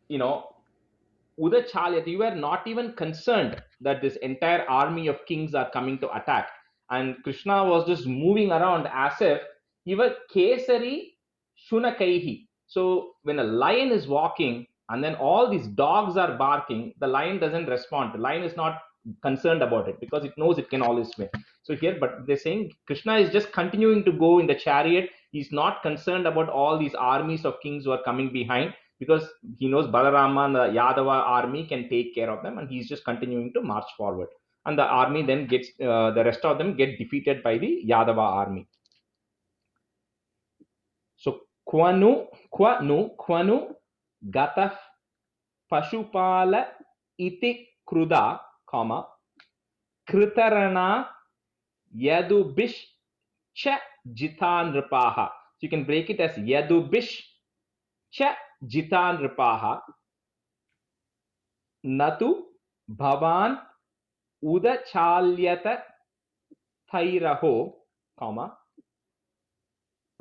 S1: know, Udachalyat, you were not even concerned that this entire army of kings are coming to attack." And Krishna was just moving around as if he were Kesari Shunakaihi. So when a lion is walking and then all these dogs are barking, the lion doesn't respond. The lion is not concerned about it because it knows it can always win. So here, but they're saying Krishna is just continuing to go in the chariot. He's not concerned about all these armies of kings who are coming behind, because he knows Balarama and the Yadava army can take care of them, and he's just continuing to march forward. And the army then gets, the rest of them get defeated by the Yadava army. So, Kvanu Gataf Pashupala iti Kruda, comma, Kritarana Yadubish Cha Jitan Ripaha. So you can break it as Yadubish Cha Jitan Ripaha Natu Bhavan Udachalyata Thairaho, comma,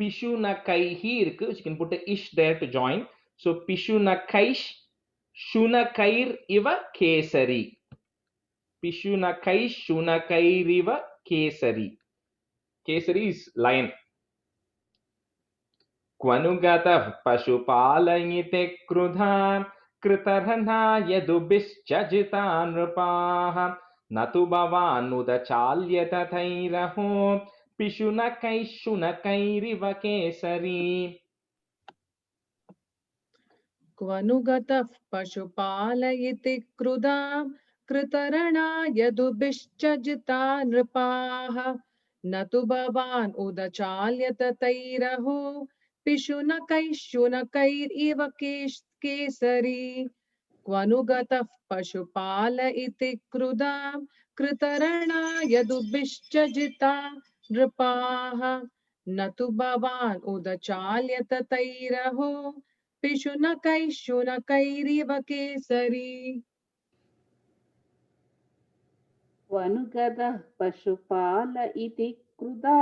S1: Pishunakaihi irukku, which you can put a ish there to join. So Pishunakaish Shunakair iva kesari. Pishunakaish Shunakair iva kesari. Kesari is lion. Kvanugata pashupalayite krudha kritarhana yadubishchajita nrupaha natu bhavanudachalyata thairaho pishunakaishunakairiva kesari.
S2: क्वनुगतः पशुपालयति क्रुधां कृतरणा यदुभिश्चजिता नृपाः न तु भवान् उदचाल्यत तैरहो पिशुनकैः केसरी क्वनुगतः पशुपालयति क्रुधां कृतरणा यदुभिश्चजिता नृपाः न तु भवान् उदचाल्यत तैरहो पिशुनकैः केसरी.
S4: वनुगदः पशुपाल इति कृदा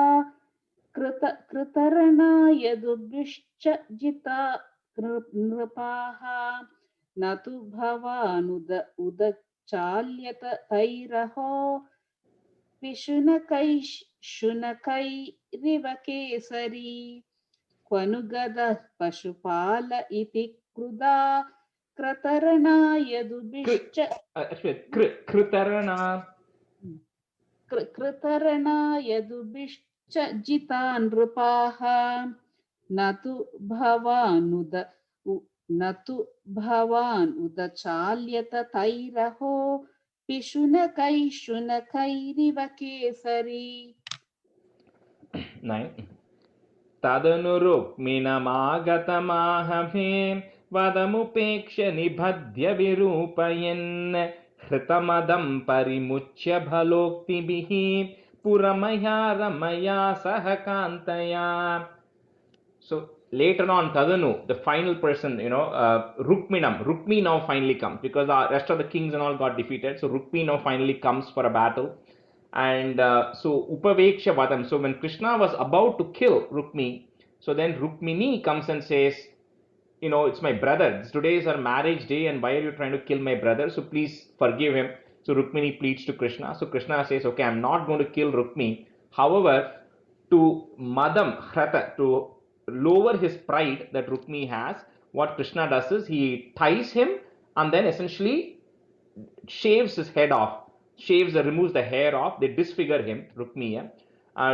S4: कृतरणा यदुभिश्च जिता नृपाः न तु भवानुद उदचाल्यत तैरहो पिशुनकैः केसरी क्वनुगदः पशुपाल इति कृदा कृतरणा यदुभिश्च कृतरणा यदुभिश्च जिता नृपाः न तु भवान् उदचाल्यत तैरहो पिशुनकैः केसरी.
S1: 9. तदनुरुक्मिणमागतमाहमे वदमुपेक्ष्य निबध्य विरूपयन् हृतमदं परिमुच्य भलोक्तिभिः पुरमया रमया सह कान्तया. So later on, Tadanu, the final person, Rukmi now finally comes because the rest of the kings and all got defeated. So Rukmi now finally comes for a battle. And so Upaveksha Vadam. So when Krishna was about to kill Rukmi, so then Rukmini comes and says, it's my brother. Today is our marriage day, and why are you trying to kill my brother? So please forgive him. So Rukmini pleads to Krishna. So Krishna says, okay, I'm not going to kill Rukmi. However, to Madam Hrata, to lower his pride that Rukmi has, what Krishna does is he ties him and then essentially shaves his head off. Removes the hair off, they disfigure him, Rukmi,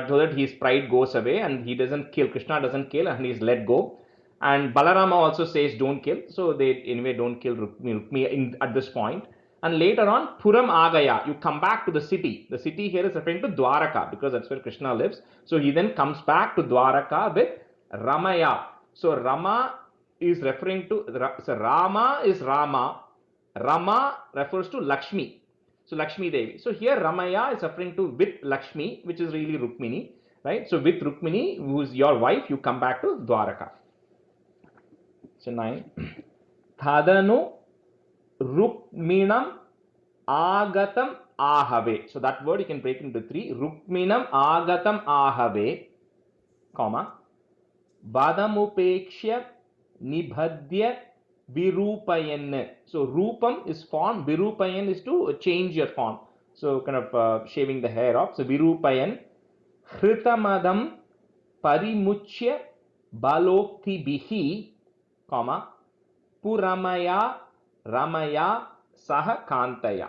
S1: so that his pride goes away and he doesn't kill, Krishna doesn't kill and he's let go. And Balarama also says don't kill, so they anyway don't kill Rukmi at this point. And later on, Puram Agaya, you come back to the city. The city here is referring to Dwaraka because that's where Krishna lives. So he then comes back to Dwaraka with Ramaya. So Rama is referring to, so Rama is Rama. Rama refers to Lakshmi. So Lakshmi Devi. So here Ramaya is referring to with Lakshmi, which is really Rukmini, right? So with Rukmini, who is your wife, you come back to Dwaraka. So 9. Thadanu Rukminam Agatam Ahave. So that word you can break into 3. Rukminam Agatam Ahave, comma, Badamupekshya Nibhadya Virupayan. So Rupam is form, Virupayan is to change your form. So kind of shaving the hair off. So Virupayan Hritamadam Parimuchya Balokti Bihi, comma, Puramaya Ramaya Saha Kantaya.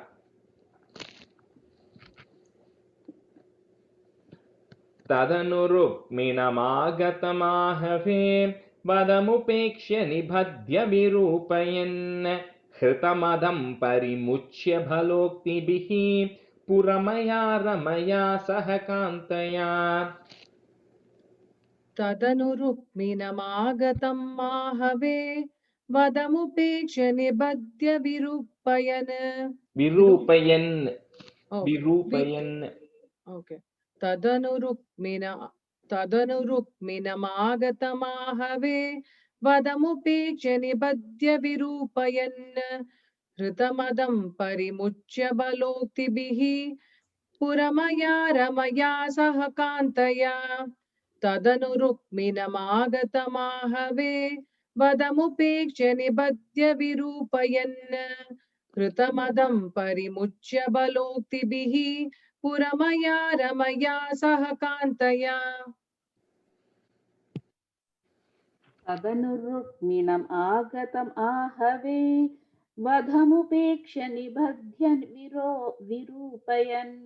S1: Tadanurukminamagatamahave vadamupekshya nibhadya virupayan hritamadam parimuchya bhaloktibihi puramaya ramaya sahakantaya.
S2: तदनुरुक्मिणमागतं माहवे वदमुपेक्ष्य निबध्य विरूपयन्. Okay. तदनुरुक्मिणमागतमाहवे वदमुपेक्ष्य निबध्य विरूपयन् हृतमदं परिमुच्य बलोक्तिभिः पुरमया रमया सह कान्तया. तदनु रुक्मिणमागतमाहवे वदमुपेक्ष्य निबध्य विरूपयन् कृतमदं परिमुच्य बलोक्तिभिः पुरमया रमया सह कान्तया।
S4: तदनु रुक्मिणम् आगतम् आहवे वधमुपेक्ष्य निबध्य विरूपयन्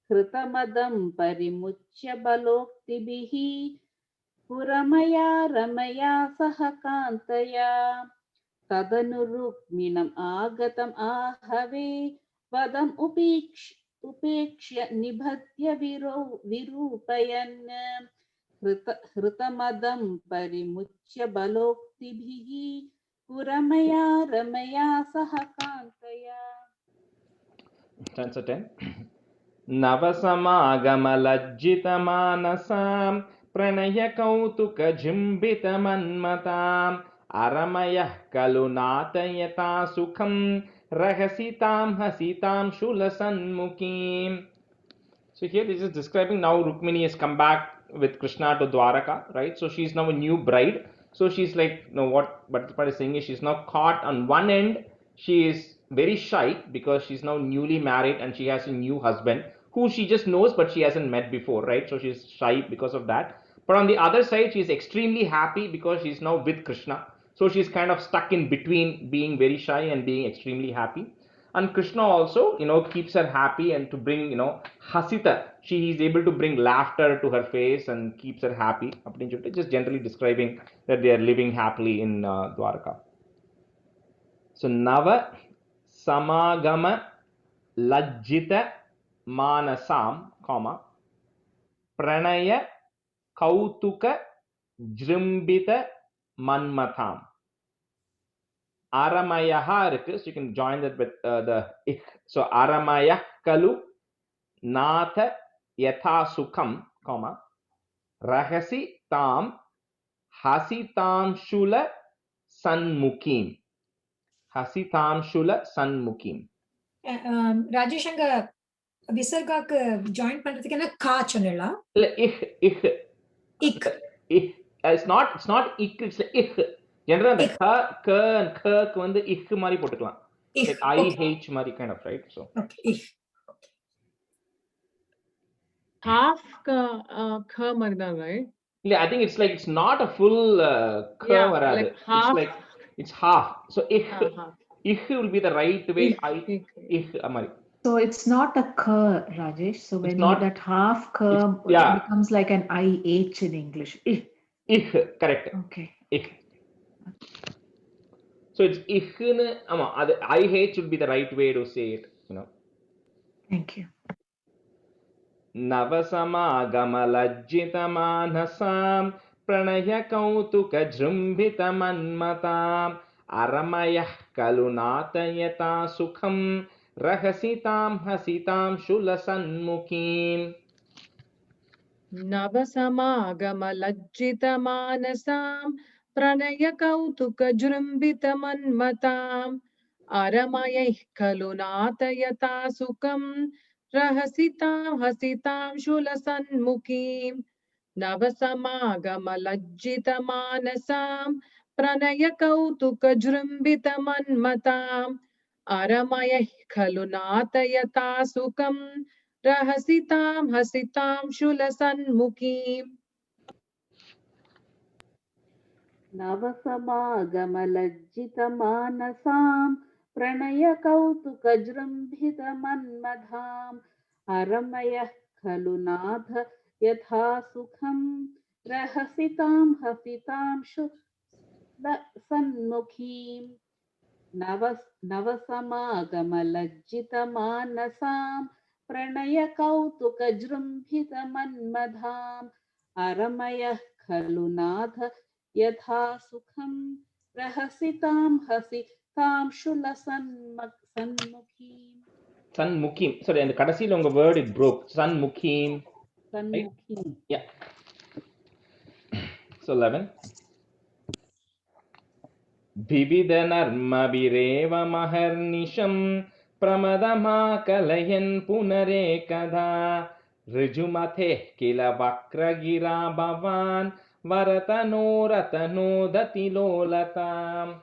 S4: कृतमदं परिमुच्य बलोक्तिभिः पुरमया रमया सह कान्तया। तदनु रुक्मिणम् आगतम् आहवे वदम् उपेक्ष्य निबध्य विरूपयन् हृतमदं परिमुच्य बलोक्तिभिः पुरमया रमया सह कान्तया।
S1: Stanza 10. नवसमागमलज्जितमानसां प्रणयकौतुकजिम्बितमन्मताम् अरमयः खलु नातयता सुखं रहसितां हसितां शूलसन्मुखीम्. So here this is describing now Rukmini has come back with Krishna to Dwaraka, right? So she's now a new bride. So she's like, you know, what Bhattacharya is saying is she's now caught on one end. She is very shy because she's now newly married and she has a new husband who she just knows but she hasn't met before, right? So she's shy because of that. But on the other side, she's extremely happy because she's now with Krishna. So she's kind of stuck in between being very shy and being extremely happy. And Krishna also, you know, keeps her happy and to bring, you know, hasita. She is able to bring laughter to her face and keeps her happy. Just generally describing that they are living happily in Dwaraka. So Nava Samagama Lajjita Manasam, comma, Pranaya Kautuka Jrimbita Manmatham. Aramayah irukku, so you can join that with the ich. So Aramayah kalu natha yatha sukham, comma, rahasi tam hasitam shula sanmukim. Hasitam shula sanmukim.
S5: Rajesh அங்க விசர்காக்கு join பண்றதுக்கு என்ன கா சொன்னலாம்?
S1: இல்ல ich.
S5: இக்.
S1: It's not ich, it's ich. Generally the k and k க்கு வந்து ich மாதிரி போட்டுக்கலாம். Like IH மாதிரி kind of, right? So
S5: okay, ich.
S2: Half ka மாதிரி தான், right?
S1: Yeah, I think it's like it's not a full
S2: Yeah,
S1: வராது.
S2: like half.
S1: It's like it's half. So ich will be the right way. Ich மாதிரி.
S7: So it's not a k, Rajesh. So when that half k becomes like an IH in English.
S1: Ich, correct.
S7: Okay.
S1: Ich. So it's ich னு ஆமா அது IH would be the right way to say it, you know.
S7: Thank you.
S1: नवसमागमलज्जितमानसां प्रणयकौतुकजृम्भितमन्मताम् अरमयः खलु नातयता सुखं रहसितां हसितां शूलसन्मुखीम्.
S2: नवसमागमलज्जितमानसां प्रणयकौतुकजृम्भितमन्मताम् अरमयैः खलु नातयता सुखं रहसितां हसितां शूलसन्मुखीम्. नवसमागमलज्जितमानसां प्रणयकौतुकजृम्भितमन्मताम् अरमयैः खलु नातयता सुखं रहसितां हसितां शूलसन्मुखीम्.
S4: नवसमागमलज्जितमानसां प्रणयकौतुकजृम्भितमन्मथाम् अरमयः खलु नाथ यथा सुखं रहसितां हसितां शूलसन्मुखीम्. नवसमागमलज्जितमानसां प्रणयकौतुकजृम्भितमन्मथाम् अरमयः खलु नाथ यथा सुखं रहसितां हसितां शूलसन्मुखीम्.
S1: Sanmukhim. Sorry, and the கடைசில உங்க word it broke. Sanmukhim.
S4: Sanmukhim.
S1: Yeah. So 11. विविधनर्मभिरेव महर्निशं प्रमदमाकलयन् पुनरेकदा Rijumate kila vakragira bhavan varatano ratano datilolatam.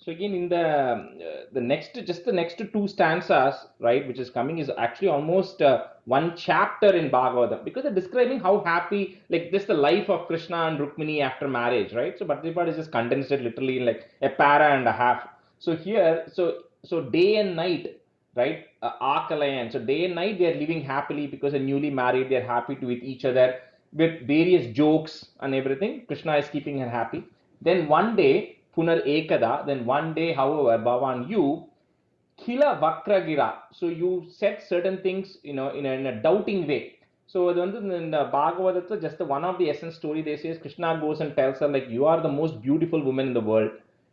S1: So again, in the next, just the next two stanzas, right, which is coming, is actually almost one chapter in Bhagavatam, because they're describing how happy, like just the life of Krishna and Rukmini after marriage, right? So Bhaktipad is just condensed it literally in like a para and a half. So here, so day and night, right? Akalayan. So day and night they are living happily because they're newly married. They're happy to with each other with various jokes and everything. Krishna is keeping her happy. Then one day, Punar Ekada, then one day, however, Bhavan, you Kila Vakragira. So you said certain things, in a doubting way. So in the Bhagavata, just one of the essence story they say is Krishna goes and tells her, like, you are the most beautiful woman in the world.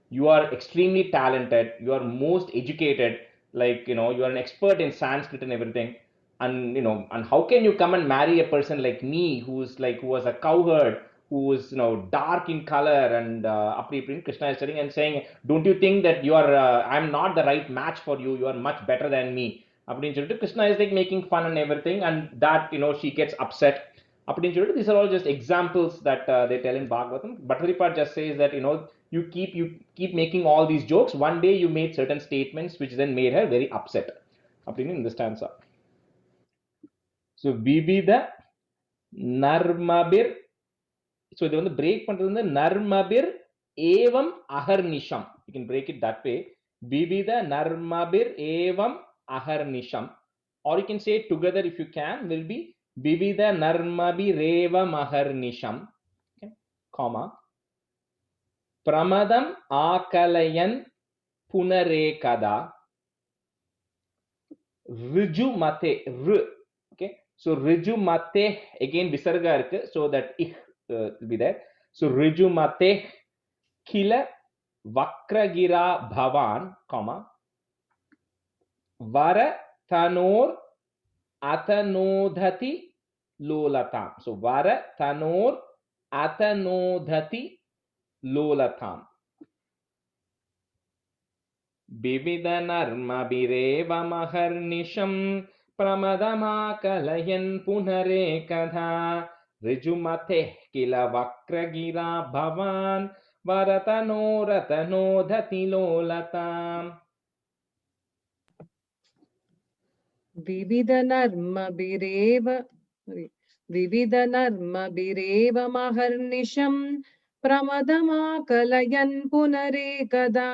S1: You are extremely talented. You are most educated. Like, you are an expert in Sanskrit and everything. And, and how can you come and marry a person like me, who was a cowherd, who was, dark in color, and Krishna is telling and saying, don't you think that you are, I'm not the right match for you. You are much better than me. Krishna is like making fun and everything, and that, she gets upset. These are all just examples that they tell in Bhagavatam. Bhattacharya just says that, you keep making all these jokes. One day you made certain statements which then made her very upset. In the stanza. So Vivida Narmabir. So they want to break Narmabir Evam Aharnisham. You can break it that way. Vivida Narmabir Evam Aharnisham. Or you can say it together if you can, will be Vivida Narmabir Evam Aharnisham. Okay. Comma. Pramadam Akalayan Punarekada. Rijumate. Okay. So Rijumate, again Visarga irukku, so that ich will be there. So Rijumate Kila Vakragira Bhavan, comma, Vara Tanor Atanodhati Lolatam. So Vara Tanor Atanodhati Lolatam. Bividanarmabireva maharnisham pramadama-kalayan punarekadha Rijumate kila vakragira bhavan varatano ratano dhatilolatam.
S2: Vividanarmabireva maharnisham pramadama-kalayan punarekada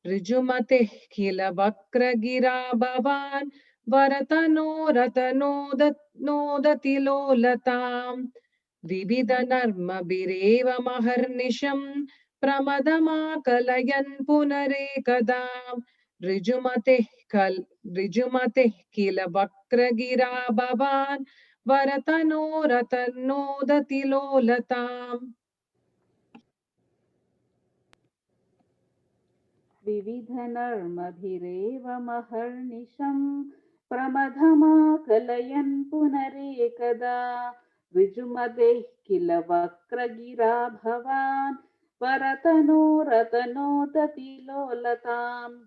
S2: Rijumate kila vakragira bhavan varatano ratano datilolatam. Vividanarmabireva maharnisham pramadama-kalayan punarekada Rijumate kila vakragira bhavan varatano ratano datilolatam.
S4: विविधनर्मभिरेव महर्निशं प्रमथमाकलयन् पुनरेकदा विजुमतेः किल वक्रगिरा भवान् वरतनो रतनोदतिलोलताम्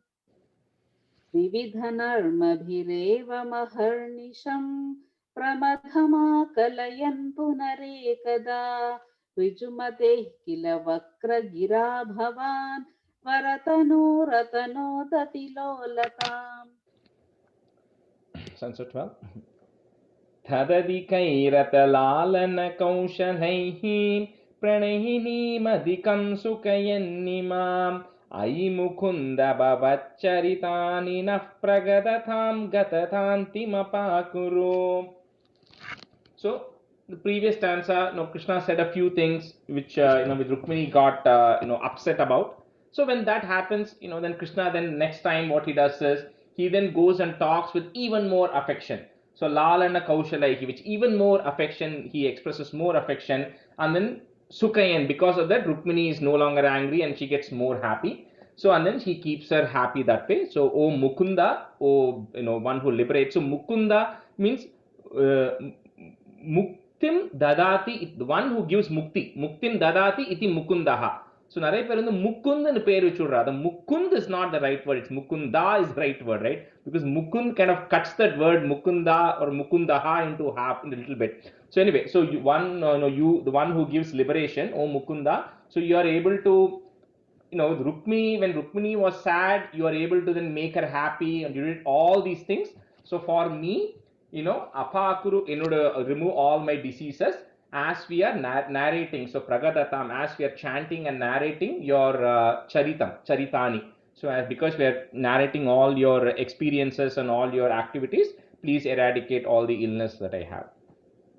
S4: विविधनर्मभिरेव महर्निशं प्रमथमाकलयन् पुनरेकदा विजुमतेः किल वक्रगिरा भवान् Varatano ratano datilolatam.
S1: Stanza 12. Thadadikairatlalana kaushalaihi pranahini madikam sukayannimam Ai mukunda bhavaccharitani nafpragadatham gatatantimapakuro. So the previous stanza, Krishna said a few things which with Rukmini got upset about. So when that happens, then Krishna, then next time what he does is he then goes and talks with even more affection. So Lalana Kaushalaihi, which even more affection, he expresses more affection, and then Sukayan, because of that Rukmini is no longer angry and she gets more happy. So and then he keeps her happy that way. So O Mukunda, one who liberates. So Mukunda means Muktim dadati, the one who gives mukti. Muktim dadati iti mukundaha. So நிறைய பேர் வந்து முக்குந்த்னு பேர் வச்சுடுறா. The mukund is not the right word. It's mukunda is the right word, right? Because mukund kind of cuts that word mukunda or mukundaha into half in a little bit. So anyway, so you the one who gives liberation, oh mukunda, so you are able to, Rukmini, when Rukmini was sad, you are able to then make her happy, and you did all these things. So for me, apakuru remove all my diseases as we are narrating. So pragadatam, as we are chanting and narrating your charitani. So because we are narrating all your experiences and all your activities, please eradicate all the illness that I have.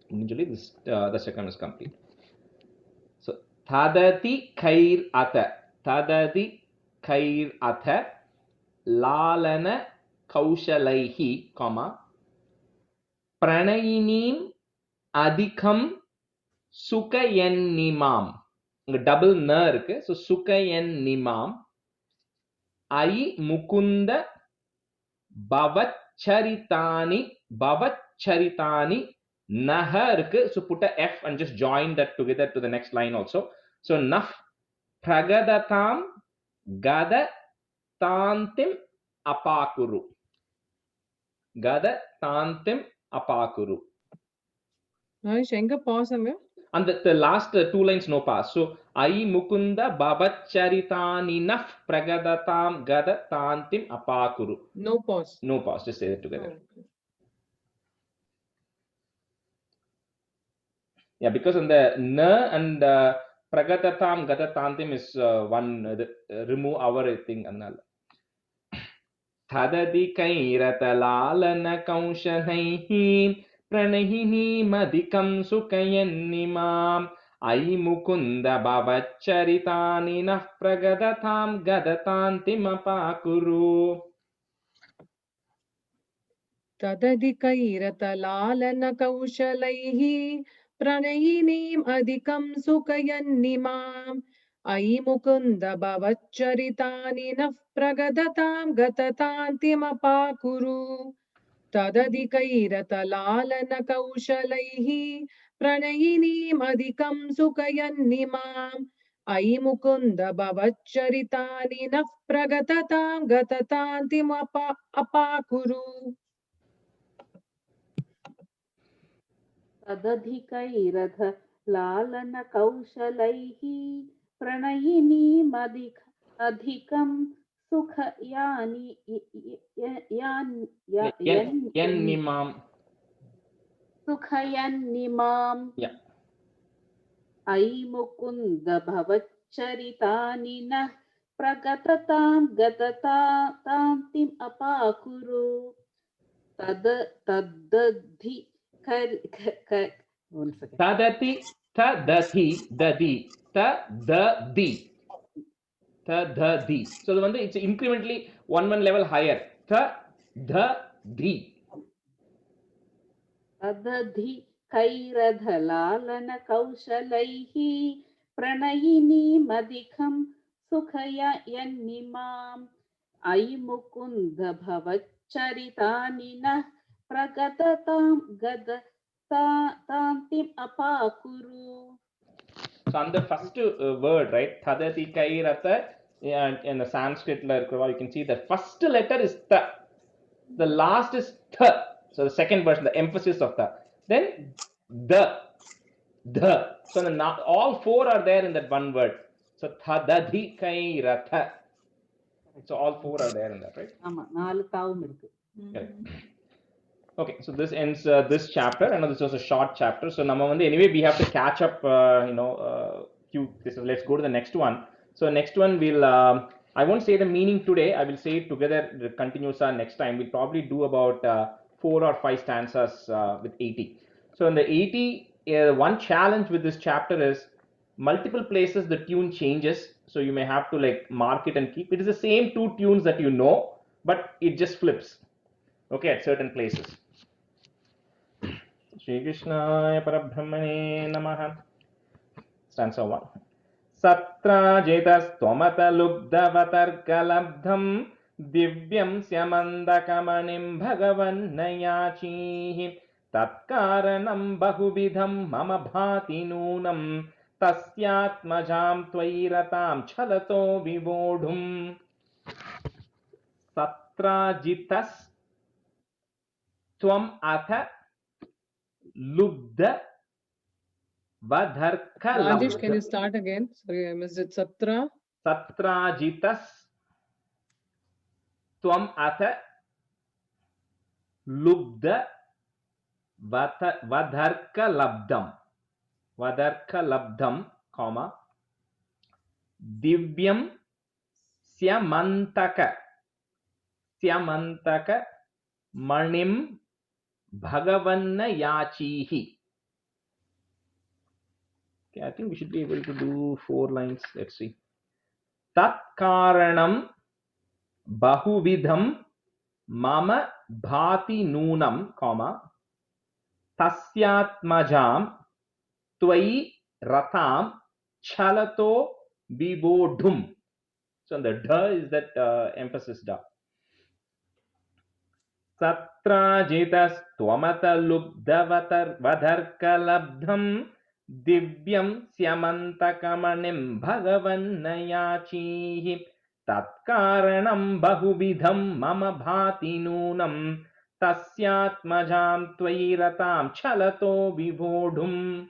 S1: Usually this the second is complete. So tadati khair atha, tadati khair atha lalana kaushalaihi, pranayinim adhikam sukayannimam. இங்க double ந இருக்கு. So சுகயன்னிமாம் ஐ முகுந்த பவச்சரிதானி, பவச்சரிதானி நஹ இருக்கு. So put a f and just join that together to the next line also. So naf pragadatam gada tantim apakuru, gada tantim apakuru.
S2: Rajesh, எங்க pause அங்க?
S1: And the last two lines no pass. So I mukunda babacharitanina pragadatam gada tantim apakuru.
S2: No pause.
S1: No pause, just say it together.
S2: Oh, okay.
S1: Yeah, because on the na and pragadatam gada tantim is one remove our thing annal. Thadadi kairatalana kaushanaihi pranahihi madikam sukayannimam ai mukunda bhavacharitanina pragadatam gadatantim apakuru.
S2: तदधिकैरतलालनकौशलैः प्रणयिनीम् अधिकं सुकयन्निमाम् अयि मुकुन्द भवच्चरितानि नः प्रगदतां गततान्तिमपाकुरु. तदधिकैरतलालनकौशलैः प्रणयिनीम् अधिकं सुकयन्निमाम् अयि मुकुन्द भवच्चरितानि नः प्रगदतां गततान्तिमपाकुरु.
S4: तदधिकैरथ लालनकौशलैः प्रणयिनीमधिकं
S1: Yannimam.
S4: सुखयन्निमाम्
S1: Yeah.
S4: अयि मुकुन्द भवच्चरितानि नः प्रगततां गततान्तिम् अपाकुरु. तदधि
S1: Tadati tadathi dadi tadadi tadadi. So the one it's incrementally one level higher. Tadadi.
S4: तदधि कैरधलालनकौशलैः प्रणयिनीमधिकं सुखयन्निमाम् अयि मुकुन्द भवच्चरितानि नः प्रगततां गदतान्तिम् अपाकुरु.
S1: So on the first word, right, tadati kairata, in the Sanskrit you can see the first letter is ta, the last is tha. So the second version, the emphasis of the, then the. So all four are there in that one word. So thadadhi kairata. So all four are there in that, right? Okay. Okay, so this ends this chapter. I know this was a short chapter. So anyway, we have to catch up. Let's go to the next one. So next one we'll. I won't say the meaning today. I will say it together. The continues next time. We'll probably do about 4 or 5 stanzas with 80. So in the 80, one challenge with this chapter is multiple places the tune changes. So you may have to like mark it and keep. It is the same 2 tunes that you know, but it just flips. Okay, at certain places. Shri Krishnaya Parabrahmane Namaha. Stanza 1. Satra jetas tvamata lubdavatarkalabdham divyam syamandakamanim bhagavan nayachihi tatkaranam bahubidham mama bhati noonam तस्यात्मजां त्वयि रतां छलतो विवोढुम् सत्राजितस्त्वम् अथ लुब्ध
S2: Rajesh, can you
S1: वधर्कलब्ध
S2: start again? Sorry, I missed it. Satra.
S1: सत्राजितस्त्वम् अथ लुब्ध वधर्कलब्धं comma दिव्यं Syamantaka मणिं भगवन्न याचीहि. Okay, I think we should be able to do 4 lines. Let's see. Tat karanam bahuvidham mama bhati noonam, comma, tasyatmajam tvayi ratam chalato vivodhum. So the da is that emphasis da. Satrajitas tvamata lubdavatar vadharkalabdham दिव्यं स्यमन्तकमणिं भगवन्नयाचीहि तत्कारणं बहुविधं मम भाति नूनं तस्यात्मजां त्वयि रतां छलतो विवोढुम्.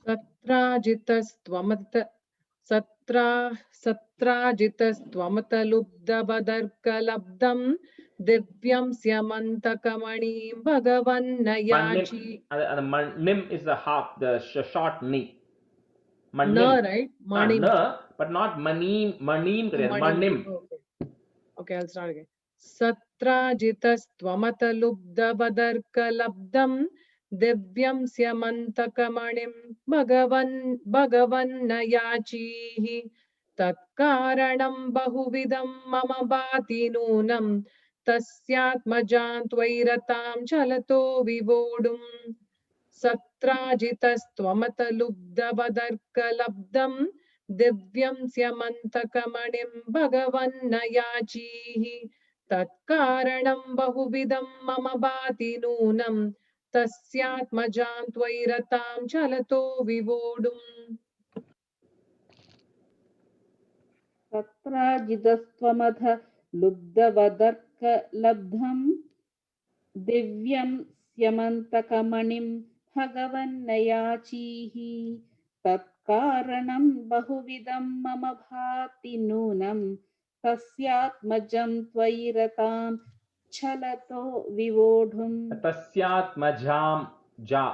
S2: सत्राजितस्त्वमतलुब्धवदर्कलब्धं दिव्यं स्यमन्तकमणिं भगवन्नयाचि.
S1: Manim is the half, the short ni. Manim.
S2: No, right? Manim.
S1: No, but not manim. Manim. Manim.
S2: Okay, I'll start again. Satrajitastvamatalubdavadharkalabdam divyam syamantakamanим bhagavannayachihi tatkaranam bahuvidam mama bhati noonam tasyatmajam tvairatam chalato vivodum. Satrajitastvamatalubdavadharkalabdam दिव्यं स्यमन्तकमणिं भगवन्नयाचीहि तत्कारणं बहुविधं मम भाति नूनं तस्यात्मजां त्वयि रतां चलतो विवोढुम्.
S4: तत्राजितस्त्वमथ लुब्धवदर्कलब्धं दिव्यं स्यमन्तकमणिं भगवन्नयाचीहि तत्कारणं बहुविधं मम भाति नूनं तस्यात्मजं त्वयि रतां छलतो विवोढुम्.
S1: तस्यात्मजां जा.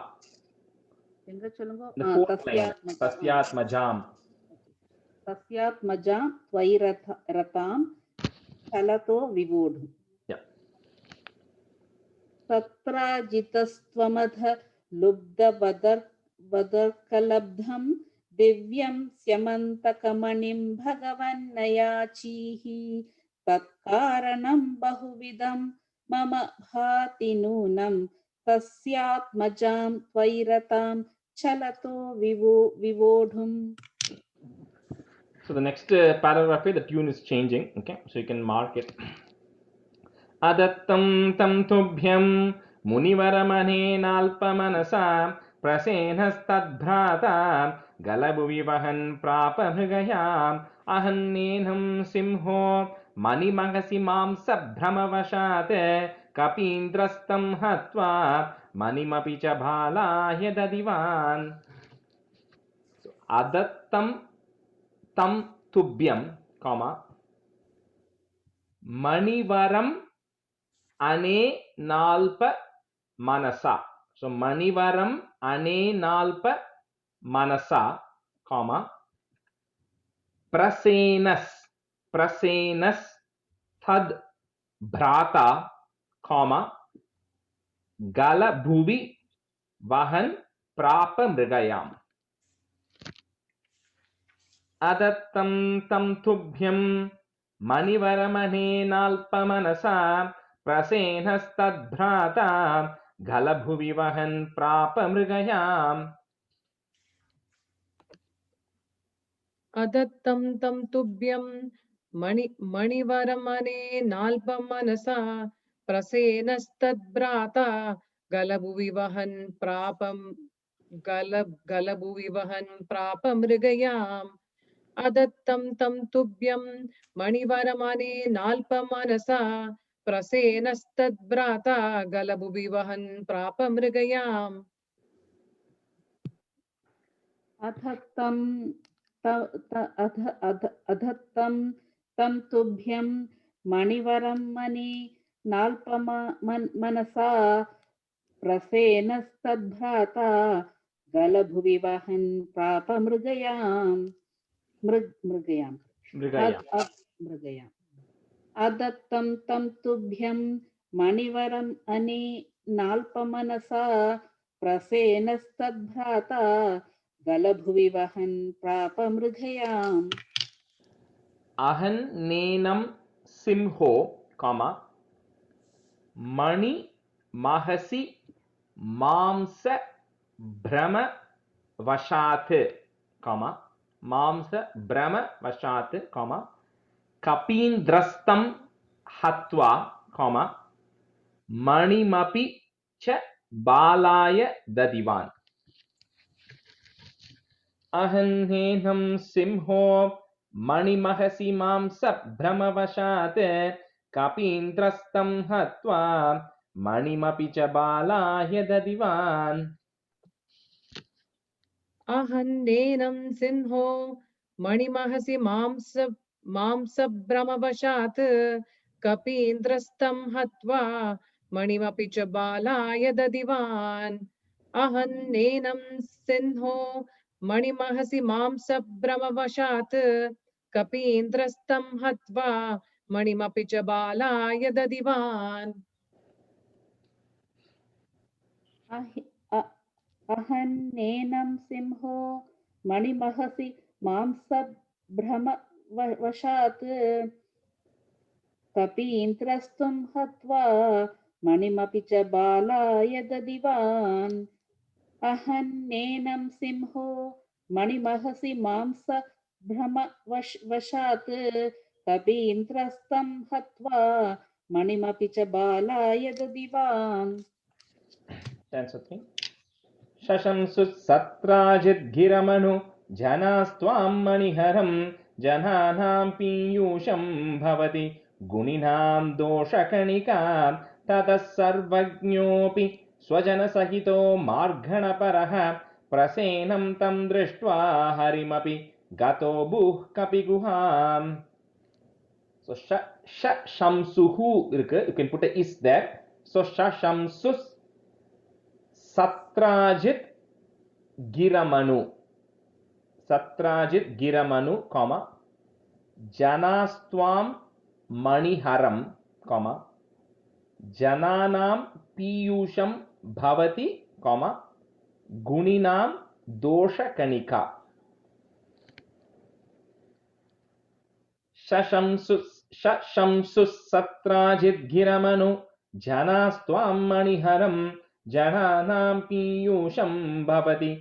S4: तस्यात्मजां त्वयि रतां छलतो विवोढुम्. तत्राजितस्त्वमथ लुब्धवदर्कलब्धं दिव्यं स्यमन्तकमणिं भगवन्नयाचीहि तत्कारणं बहुविधं मम भाति नूनं तस्यात्मजां त्वयि रतां छलतो विवोढुम्.
S1: So the next paragraph, the tune is changing. Okay, so you can mark it. Adattam tam tubhyam munivaramane-nalpamanasa prasenhastadbhrata galabuvivahan prapa mrigayam ahannenham simho manimagasi mamsa bhramavashate kapindrastam hatva manimapi cha bhalahya dadivan. So, adattam tam tubhyam, comma, manivaram ane nalpa manasa. So manivaram ane nalpa manasa, comma, prasenas thad bhrata, comma, gala bhuvi vahan prapa mrigayam. Adattam tam tubhyam manivaramane nalpamanasa prasenhastadbhrata galabhuvi vahan prapa mrigayam.
S2: Adattam tam tubhyam manivaramane nalpamanasa prasenastadbhrata galabhuvivahan prapam गलभुविवहन् प्राप मृगयाम् अदत्तं तं तुभ्यं मणिवरमने नाल्पमनसा प्रसेनस्तद्भ्राता गलभुविवहन् प्राप मृगयाम्
S4: अधत्तं अधत्तं तं तुभ्यं मणिवरं मणि नाल्पमनसा प्रसेनस्तद्भ्राता गलभुविवहन् प्राप मृगयाम् अदत्तं तं तुभ्यं मणिवरम् अने नाल्पमनसा प्रसेनस्तद्भ्राता गलभुविवहन् प्राप मृगयाम्
S1: अहन्नेनं सिंहो मणि महसि मांस भ्रम वशात् मांस भ्रम वशात् कपीन्द्रस्तं हत्वा मणिमपि च बालाय ददिवान् अहन्नेनं सिंहो मणिमहसि मांस भ्रमवशात् कपीन्द्रस्तं हत्वा मणिमपि च बालाय ददिवान्
S2: अहन्नेनं सिंहो मणिमहसि मांसभ्रमवशात् कपीन्द्रस्तं हत्वा मणिमपि च बालाय ददिवान् अहन्नेनं सिंहो मणिमहसि मांसभ्रमवशात् कपीन्द्रस्तं हत्वा मणिमपि च बालाय ददिवान्
S4: अहन्नेनं सिंहो मणिमहसि मांसभ्रमवशात् कपीन्द्रस्तं हत्वा मणिमपि च बालाय ददिवान् अहन्नेनं सिंहो मणिमहसि मांसभ्रमवशात् कपीन्द्रस्तं हत्वा मणिमपि च बालाय ददिवान्
S1: शशंसुत्सत्राजिद्गिरमनु जनास्त्वां मणिहरं जनानां पीयूषं भवति गुणिनां दोषकणिका ततः सर्वज्ञोऽपि स्वजनसहितो मार्गणपरः प्रसेनं तं दृष्ट्वा हरिमपि गतो बुः कपिगुहाम्. So shashamsuhu irukku, you can put a is there. So shashamsus Satrajit Giramanu, Janastvam Maniharam, Jananam Piyusham Bhavati, Guninam Dosha Kanika. Shashamsus Satrajit Giramanu, Janastvam Maniharam, Jananam Piyusham Bhavati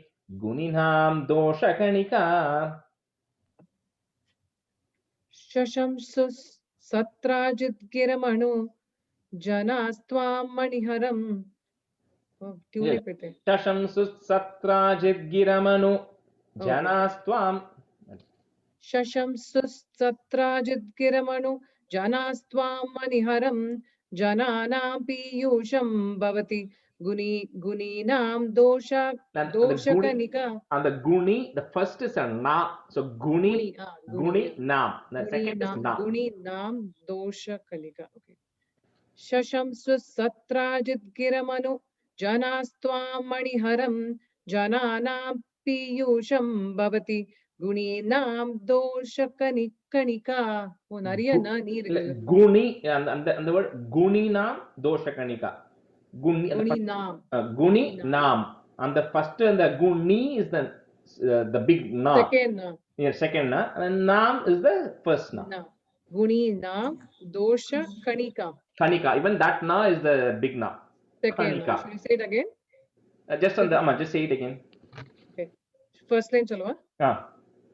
S1: Guninam Doshakanika.
S2: शशंसुः सत्राजिद्गिरमणु जनास्त्वां मणिहरम्
S1: शशंसुः सत्राजिद्गिरमनु जनास्त्वां
S2: शशंसुः सत्राजिद्गिरमणु जनास्त्वां मणिहरम् जनानां पीयूषं भवति गुणीनां दोषकनिका.
S1: And the guni, the first is a na, so guni nam, the second is na.
S2: Guninam doshakanika. Okay. Shashamsu satrajidgiramanu janastvam maniharam jananam piyusham bhavati guninam doshakanika. Oh, nariya na ni
S1: guni and the word guninam doshakanika. Guni nam, and the first and the guni is the big na.
S2: Second na.
S1: Yeah, second na, and nam is the first na.
S2: Guni nam dosha kanika.
S1: Kanika, even that na is the big na.
S2: Second na. Should we say it again?
S1: Just on the just say it again.
S2: Okay. First line chalwa.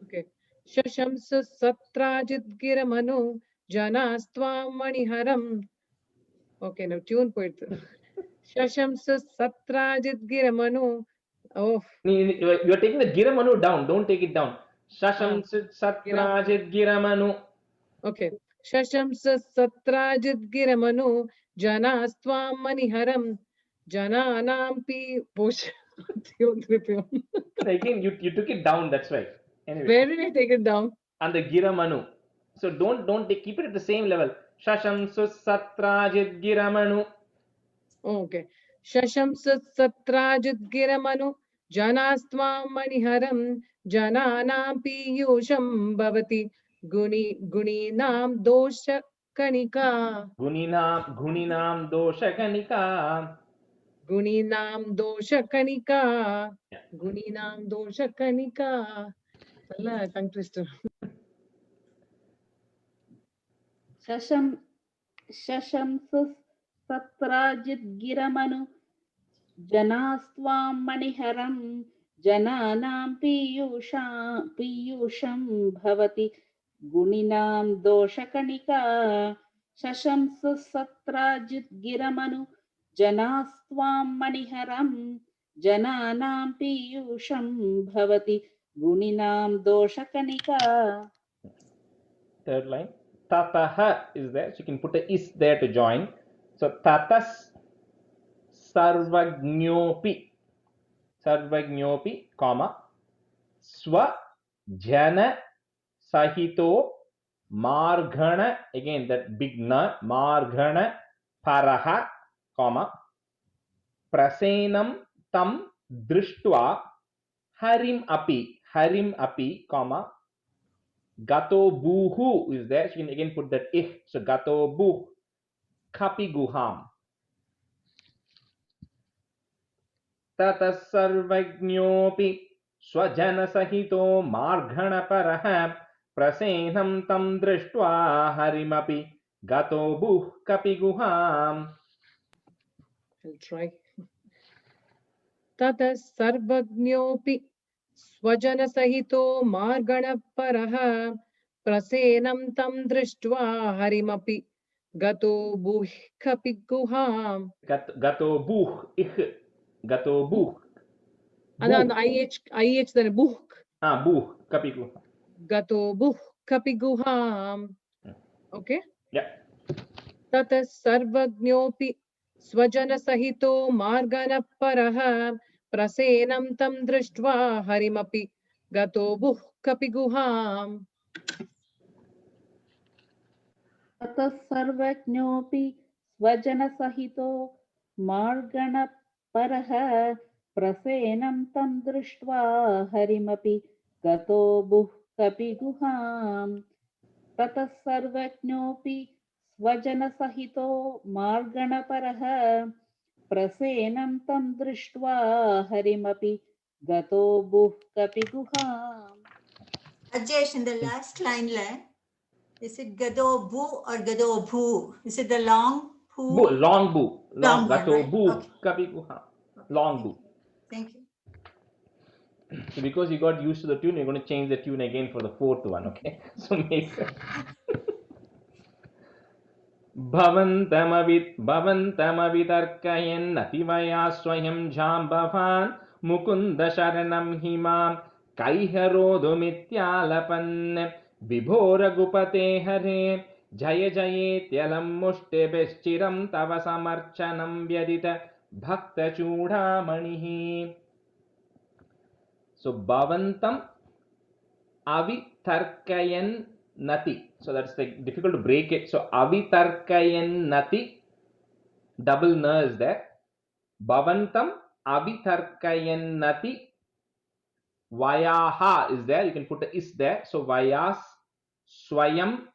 S2: Okay. Shashamsu satrajidgiramanu janastvam maniharam. Okay, now tune poetry. Shashamsu satrajidgiramanu Oh,
S1: You're taking the Giramanu down. Don't take it down. Shashamsit Satrajit Giramanu.
S2: Okay. Shashamsa Satrajit Giramanu Janastvam Maniharam Jananampi Bosh.
S1: Again, you took it down. That's right. Anyway.
S2: Where did I take it down?
S1: And the Giramanu. So don't keep it at the same level. Shashamsu Satrajit Giramanu.
S2: Okay. Shashamsa Satrajit Giramanu Janastvam Maniharam Jananam Piyusham Bhavati Guninam Dosha Kanika.
S1: Guninam Dosha Kanika.
S2: Guninam Dosha Kanika. Guninam Dosha Kanika. Nalla tongue twister.
S4: शशंसु सत्राजिद्गिरमनु जनास्त्वां मणिहरं जनानां पीयूषं भवति गुणिनां दोषकणिका शशंसु सत्राजिद्गिरमनु जनास्त्वां मणिहरं जनानां पीयूषं भवति गुणिनां दोषकणिका.
S1: Third line. Tataha is there, so you can put a is there to join. So tatas sarvagnyopi, comma swa jana sahito marghana, again that big na, marghana paraha, comma prasenam tam drishtva harim api, comma Gato buhu is there, so you can again put that if. So gato buh kapi guham. Tatas sarvagnyopi swajana sahito marghana paraha prasenam tam drishtva harimapi gato buh kapi guham.
S2: I'll try. Tata sarvagnyopi Swajana Sahito Margana Paraha Prasenam Tam Drishtva Harimapi Gato Buh Kapi Guham.
S1: Gato buh ich. Gato buh.
S2: And IH then Buh.
S1: Buh kapi guham.
S2: Gato Buh Kapi Guham. Okay?
S1: Yeah.
S2: Tata Sarvagnyopi Swajana Sahito Margana Paraha Prasenam Tam Drishtva Harimapi Gato Buh Kapi Guham.
S4: ततः सर्वज्ञोऽपि स्वजनसहितो मार्गणपरः प्रसेनं तं दृष्ट्वा हरिमपि गतो बुः कपिगुहाम्. ततः सर्वज्ञोऽपि स्वजनसहितो मार्गणपरः प्रसेनं तं दृष्ट्वा हरिमपि गतो बुः कपिगुहाम्.
S3: Rajesh, in the last line, is it Gado Bu or Gado Bhu? Is it the long Bhu?
S1: Bu, long bu.
S3: Long
S1: Gato
S3: one, right?
S1: bu
S3: Okay.
S1: kapi guham. Long bu.
S3: Thank you.
S1: So because you got used to the tune, you're going to change the tune again for the fourth one, okay? So make sense. Bhavantamavit ativaya swayam jambhavan mukunda sharanam himam kaiharodumityalapan vibhora gupate hare jaya jayetyalam mushtebeschiram tava samarchanam vyadita bhakta chudamanihi. So bhavantam avitarkayan nati. So that's like difficult to break it. So avitarkayan nati, double na is there. Bhavantam avitarkayan nati, vayaha is there. You can put a is there. So vayas swayam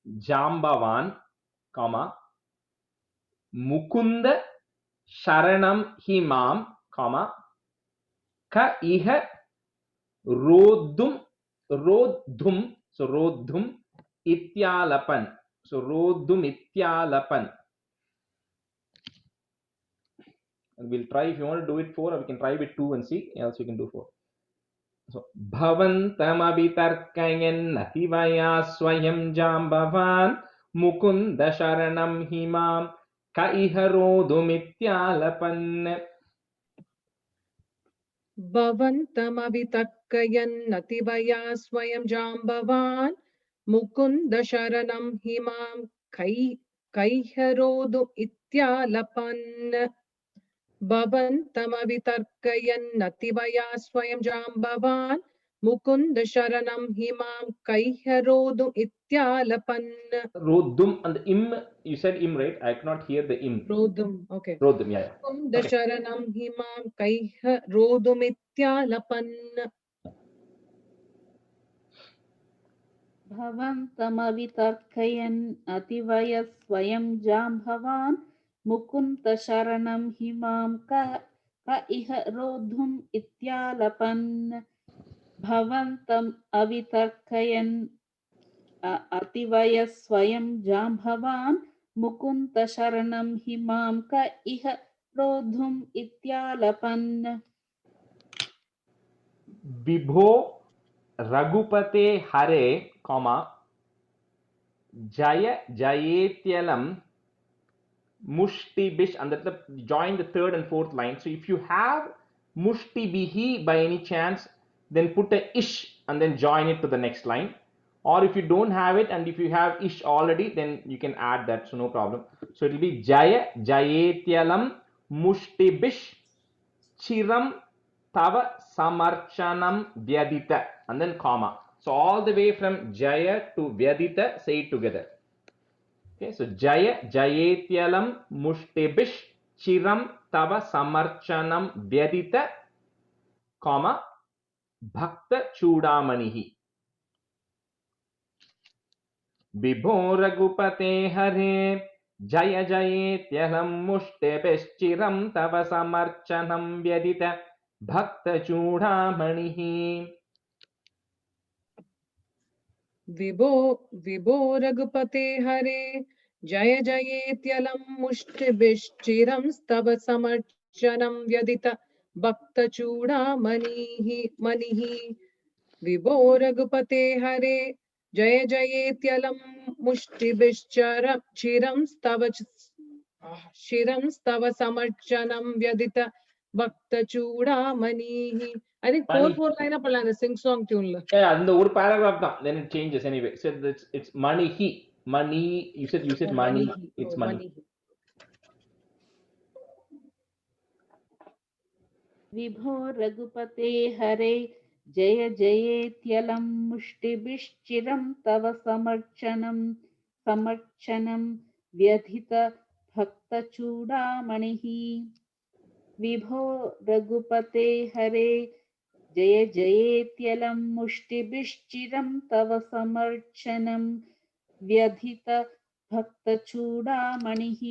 S1: jambavan, comma mukunda sharanam himam, comma ka iha rodhum, so rodhum ityalapan, so rodhum ityalapan. And we'll try, if you want to do it 4, or we can try with 2 and see, else we can do 4. So bhavantam avitarkayan nativaya swayam jambavan mukunda sharanam himam ka iha rodhum ityalapan.
S2: भवन्तमवितर्कयन्नतिवया स्वयं जाम्बवान् मुकुन्द शरणं हिमां कैहरोदुम् इत्यालपन् भवन्तमवितर्कयन्नतिवया स्वयं जाम्बवान् मुकुन्द शरणं हिमां कैहरोदुम् इत्यालपन्.
S1: Rodum and the im, you said im, right? I cannot hear the im.
S2: Rodum, okay.
S1: Rodum, yeah.
S2: Mukunda शरणं हिमां कैहरोदुम् इत्यालपन्.
S4: भवन्तमवितर्कयन् अतिवयः स्वयं जाम्भवान् मुकुन्द शरणं हिमां क इह रोद्धुम् इत्यालपन्. भवन्तम् अवितर्कयन् अतिवयः स्वयं जाम्भवान् मुकुन्द शरणं हिमां क इह रोद्धुम् इत्यालपन्.
S1: विभो रघुपते हरे, जय जयेत्यलं mushtibish, and that's the join the third and fourth line. So if you have mushtibihi by any chance, then put a ish and then join it to the next line. Or if you don't have it and if you have ish already, then you can add that, so no problem. So it will be jaya jayetyalam mushtibish chiram tava samarchanam vyadita, and then comma. So all the way from jaya to vyadita, say it together. Okay, so jaya jayetyalam mushtibish chiram tava samarchanam vyadita, comma bhakta chudamanihi. Vibho ragupate hare jaya jayetyalam mushtibish chiram tava samarchanam vyadita bhakta chudamanihi.
S2: विभो रघुपते हरे जय जयेत्यलं मुष्टिभिश्चिरं स्तव समर्चनं व्यदित भक्तचूडामणिः. विभो रघुपते हरे जय जयेत्यलं मुष्टिभिश्चिरं स्तव समर्चनं व्यदित भक्तचूडामणिः. I think four line up the sing song tune.
S1: Yeah, and the one paragraph then it changes anyway. So it's money. You said money. It's money.
S4: विभो रघुपते हरे जय जयेत्यलं मुष्टिभिश्चिरं तव समर्चनं व्यथित भक्तचूडामणिः. विभो रघुपते हरे जय जयेत्यलं मुष्टिभिश्चिरं तव समर्चनं व्यथित भक्तचूडामणिः.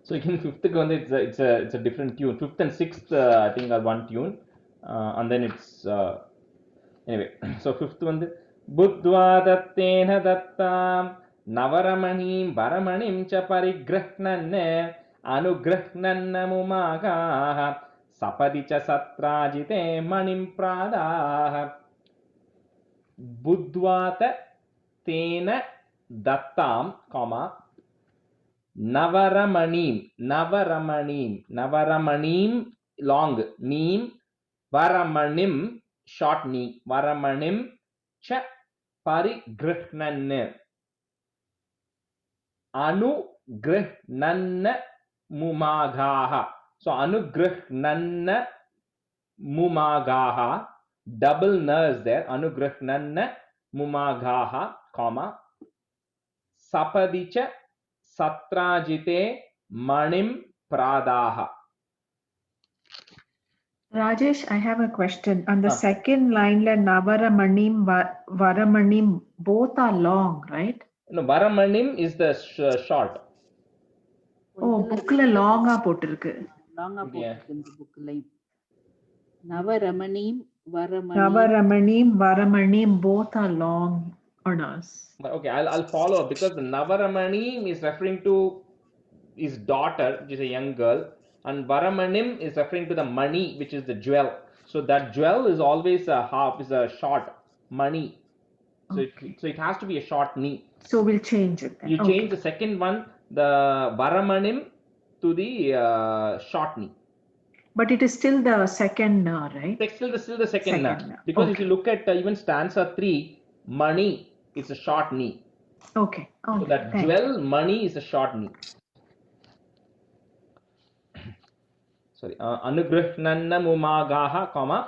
S1: So again, fifth it's a different tune. Fifth and sixth I think are one tune, and then it's anyway. So fifth one, Buddhva dattena dattam navaramaniim varamanim cha parigrahnanne anugrahnanna mumagaha sapadi cha satrajite manim pradaha. Buddhva tena dattam, comma Navaramanim long neem, varamanim short knee, varamanim cha parigrahnanne anugrahnanna mumagaha. So anugrahnanna mumagaha, double nurse there, anugrahnanna mumagaha, comma sapadicha satrajite manim pradaha.
S7: Rajesh, I have a question. On the second line, Navaramanim, Varamanim, both are long, right?
S1: No, Varamanim is the short.
S7: Oh, bookla longa potirukku.
S4: Longa potirukku இந்த bookல. Navaramanim,
S7: Varamanim, both are long on us.
S1: Okay, I'll follow because the Navaramanim is referring to his daughter, which is a young girl, and Varamanim is referring to the money, which is the jewel. So that jewel is always a short money. So okay. it has to be a short knee.
S7: So we'll change it then.
S1: You change the second one, the Varamanim, to the short knee.
S7: But it is still the second na, right?
S1: It's still the second na.
S7: Second na.
S1: Because if
S7: Okay.
S1: you look at even stanza 3, mani is a short ni.
S7: Okay.
S1: So
S7: Okay.
S1: that
S7: Thank
S1: jewel, mani is a short ni. Sorry. Anugrihnanna mumagaha, comma,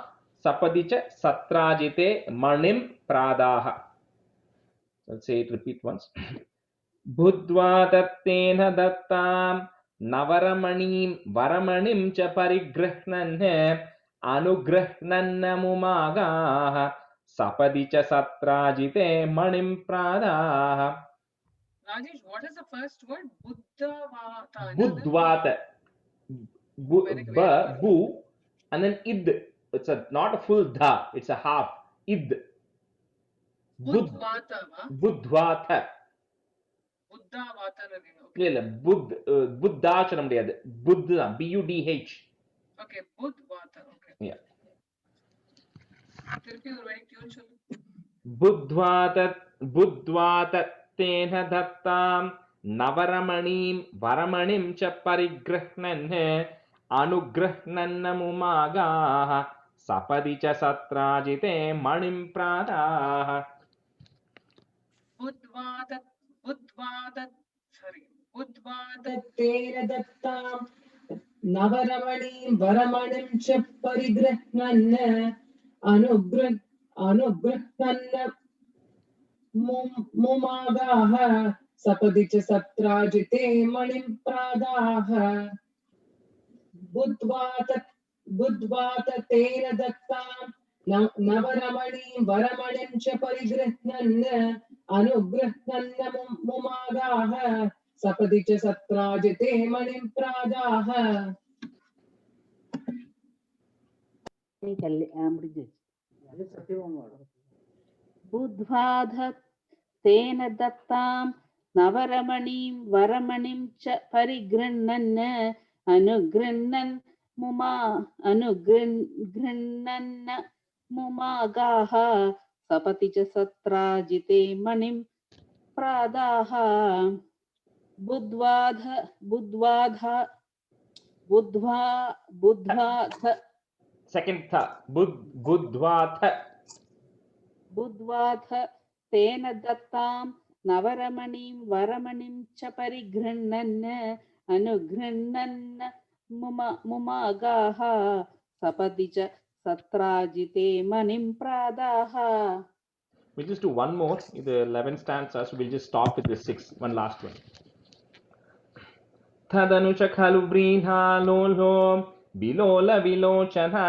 S1: sapadicha satrajite manim pradaha. Let's say it, repeat once. Budva dattena dattam navaramanim varamanim cha parigrihnan anugrihnan mumagaha sapadi cha satrajite manim pradaha.
S2: Rajesh, what is the first word? Buddhavata.
S1: Budvata.
S2: Very good.
S1: Bu and then id. It's not a full dha, it's a half. Id.
S2: Buddhavata.
S1: Budvata.
S2: Buddhavata.
S1: இல்ல புத்தா சொல்ல முடியாது. புத் தான், BUDH.
S2: Okay, Buddhavata. Okay.
S1: Yeah.
S2: திருப்பி ஒரு வாட்டி tune சொல்லு.
S1: बुद्ध्वात तेन दत्तां नवरमणीं वरमणिं च परिगृह्णन् अनुगृह्णन् मुमागाः सपदि च सत्राजिते मणिं प्रादाः.
S2: बुद्ध्वादत्तेन दत्तां नवरमणीं वरमणिं च परिगृह्णन् अनुगृह्णन् मुमागाः सपदि च सत्राजिते मणिं प्रादाः. बुद्ध्वादत्तेन दत्तां नवरमणीं वरमणिं च परिगृह्णन् अनुगृह्णन् मुमागाः सपदि च सत्राजिते मणिं प्रादाः.
S4: बुद्ध्वाद तेन दत्तां नवरमणीं वरमणिं च परिगृह्णन् अनुगृह्णन् मुमागाः सपति च सत्राजिते मणिं प्रादाः. बुद्ध्वाथ
S1: Second tha.
S4: बुद्ध्वाथ तेन दत्तां नवरमणीं वरमणिं च परिगृह्णन् अनुगृह्णन् मुमागाः सपदि च सत्राजिते मणिं प्रादाः.
S1: We'll just do one more. The 11 stanzas. We'll just stop with the 6. One last one. Tadanucha khalu vrina lolo bilola vilochana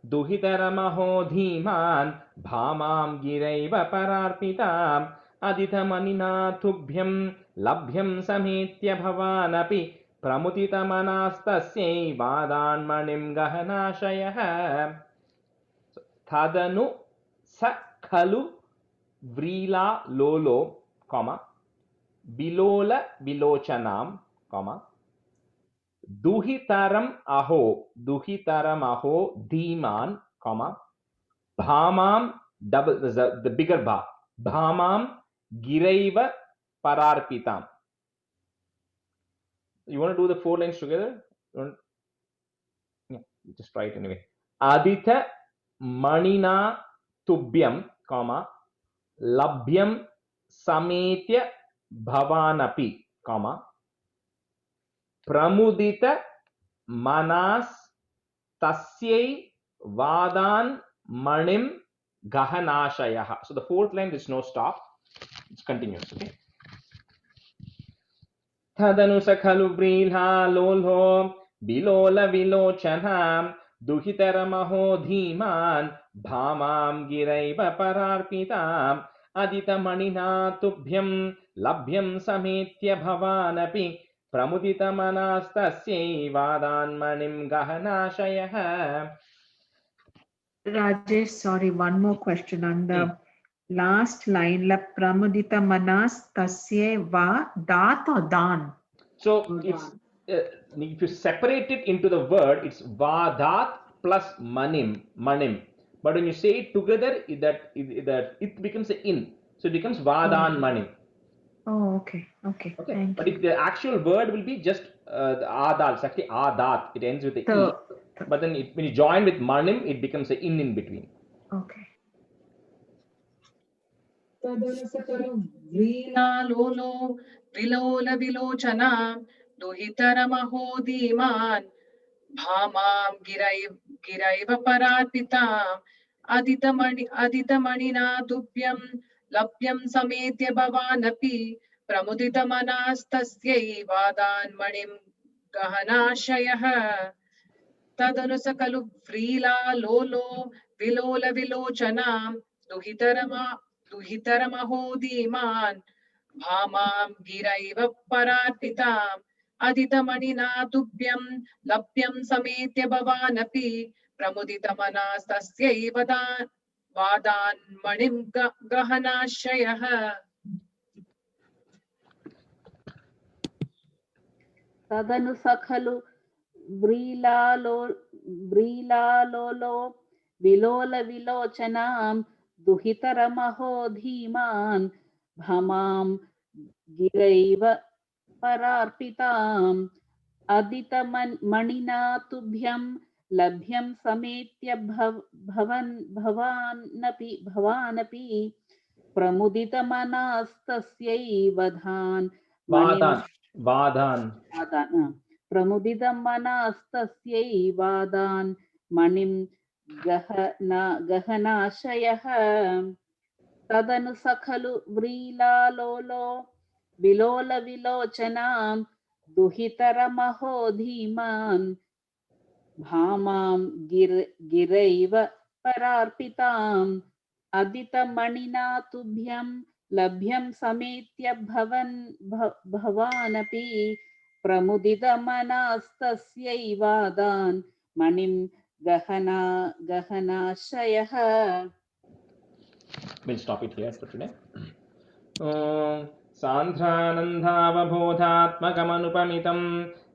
S1: duhitaramaho dhiman bhamam giraiva pararpitam adithamanina tubhyam labhyam sametya bhavanapi pramutitamanastasya vadan manim gahanashayah. Tadanu sa khalu vrila lolo, comma, bilola vilochanam, comma, duhitaram aho dhiman, comma, bhamam, double, the bigger bha, bhamam giraiva pararpitam. You want to do the 4 lines together? Yeah, just try it anyway. Aditha manina tubhyam, comma, labhyam sametya bhavanapi, comma, pramudita manas tasyai vadan manim gahanashayah. So the 4th line, there's no stop. It's continuous. Okay. Tadanu sakhalu brilha lolho bilola vilochanam duhitaramaho dhiman bhamam giraiva pararpitam aditamanina tubhyam labhyam sametya bhavanapi pramuditamanastasya vadan manim gahanashayah.
S7: Rajesh, sorry, one more question on the last line. La pramudita manas tasye va dat or dan?
S1: So it's if you separate it into the word, it's vadat plus manim. But when you say it together, it becomes an in. So it becomes vadan manim.
S7: Oh, okay. Okay.
S1: But if the actual word will be just the adal, it's actually adat. It ends with the e. But then when you join with manim, it becomes an in between.
S7: Okay.
S2: व्रीलालोलो विलोलविलोचना दुहितरमहोदीमान् भामां गिरैव परार्पिताम् अदितमणिना तुभ्यं लभ्यं समेत्य भवानपि प्रमुदितमनास्तस्यै वादान् मणिं गहनाशयः तदनु स खलु व्रीलालोलो विलोलविलोचनां दुहितरमहोदीमान् भामां गिरैव परार्पिताम् अदितमणिना तुभ्यं लभ्यं समेत्य भवानपि प्रमुदितमनास्तस्यै वादान् मणिं गहनाशयः
S4: तदनु स खलु व्रीलालोलो विलोलविलोचनां दुहितरमहो धीमान् भमां गिरैव परार्पिताम् अदितमणिना तुभ्यं लभ्यं समेत्य भवानपि प्रमुदितमनास्तस्यै प्रमुदितमनास्तस्यै वादान् मणिं गहनाशयः तदनु स खलु व्रीलालोलो विलोलविलोचनां दुहितरमहो धीमान् भामां गिरैव परार्पिताम् अदितमणिना तुभ्यं लभ्यं समेत्य भवानपि प्रमुदितमनास्तस्यै वादान् मणिं गहनाशयः.
S1: We'll stop it here for today. सान्ध्रानन्दावबोधात्मकमनुपमितं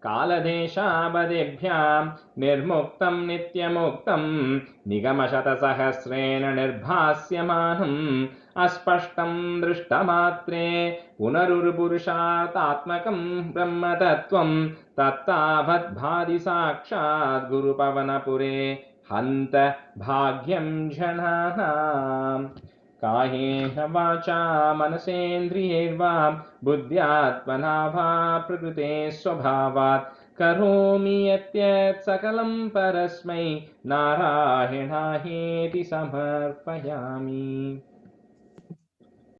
S1: कालदेशाबदेभ्यां निर्मुक्तं नित्यमुक्तं निगमशतसहस्रेण निर्भास्यमानम् अस्पष्टं दृष्टमात्रे पुनरुर्पुरुषार्थात्मकं ब्रह्मतत्त्वं तत्तावद्भाति साक्षात् गुरुपवनपुरे हन्त भाग्यं जनानाम् कायेन वाचा मनसेन्द्रियैर्वा बुद्ध्यात्मना वा प्रकृते स्वभावात् करोमि यत् सकलं परस्मै नारायणायेति समर्पयामि.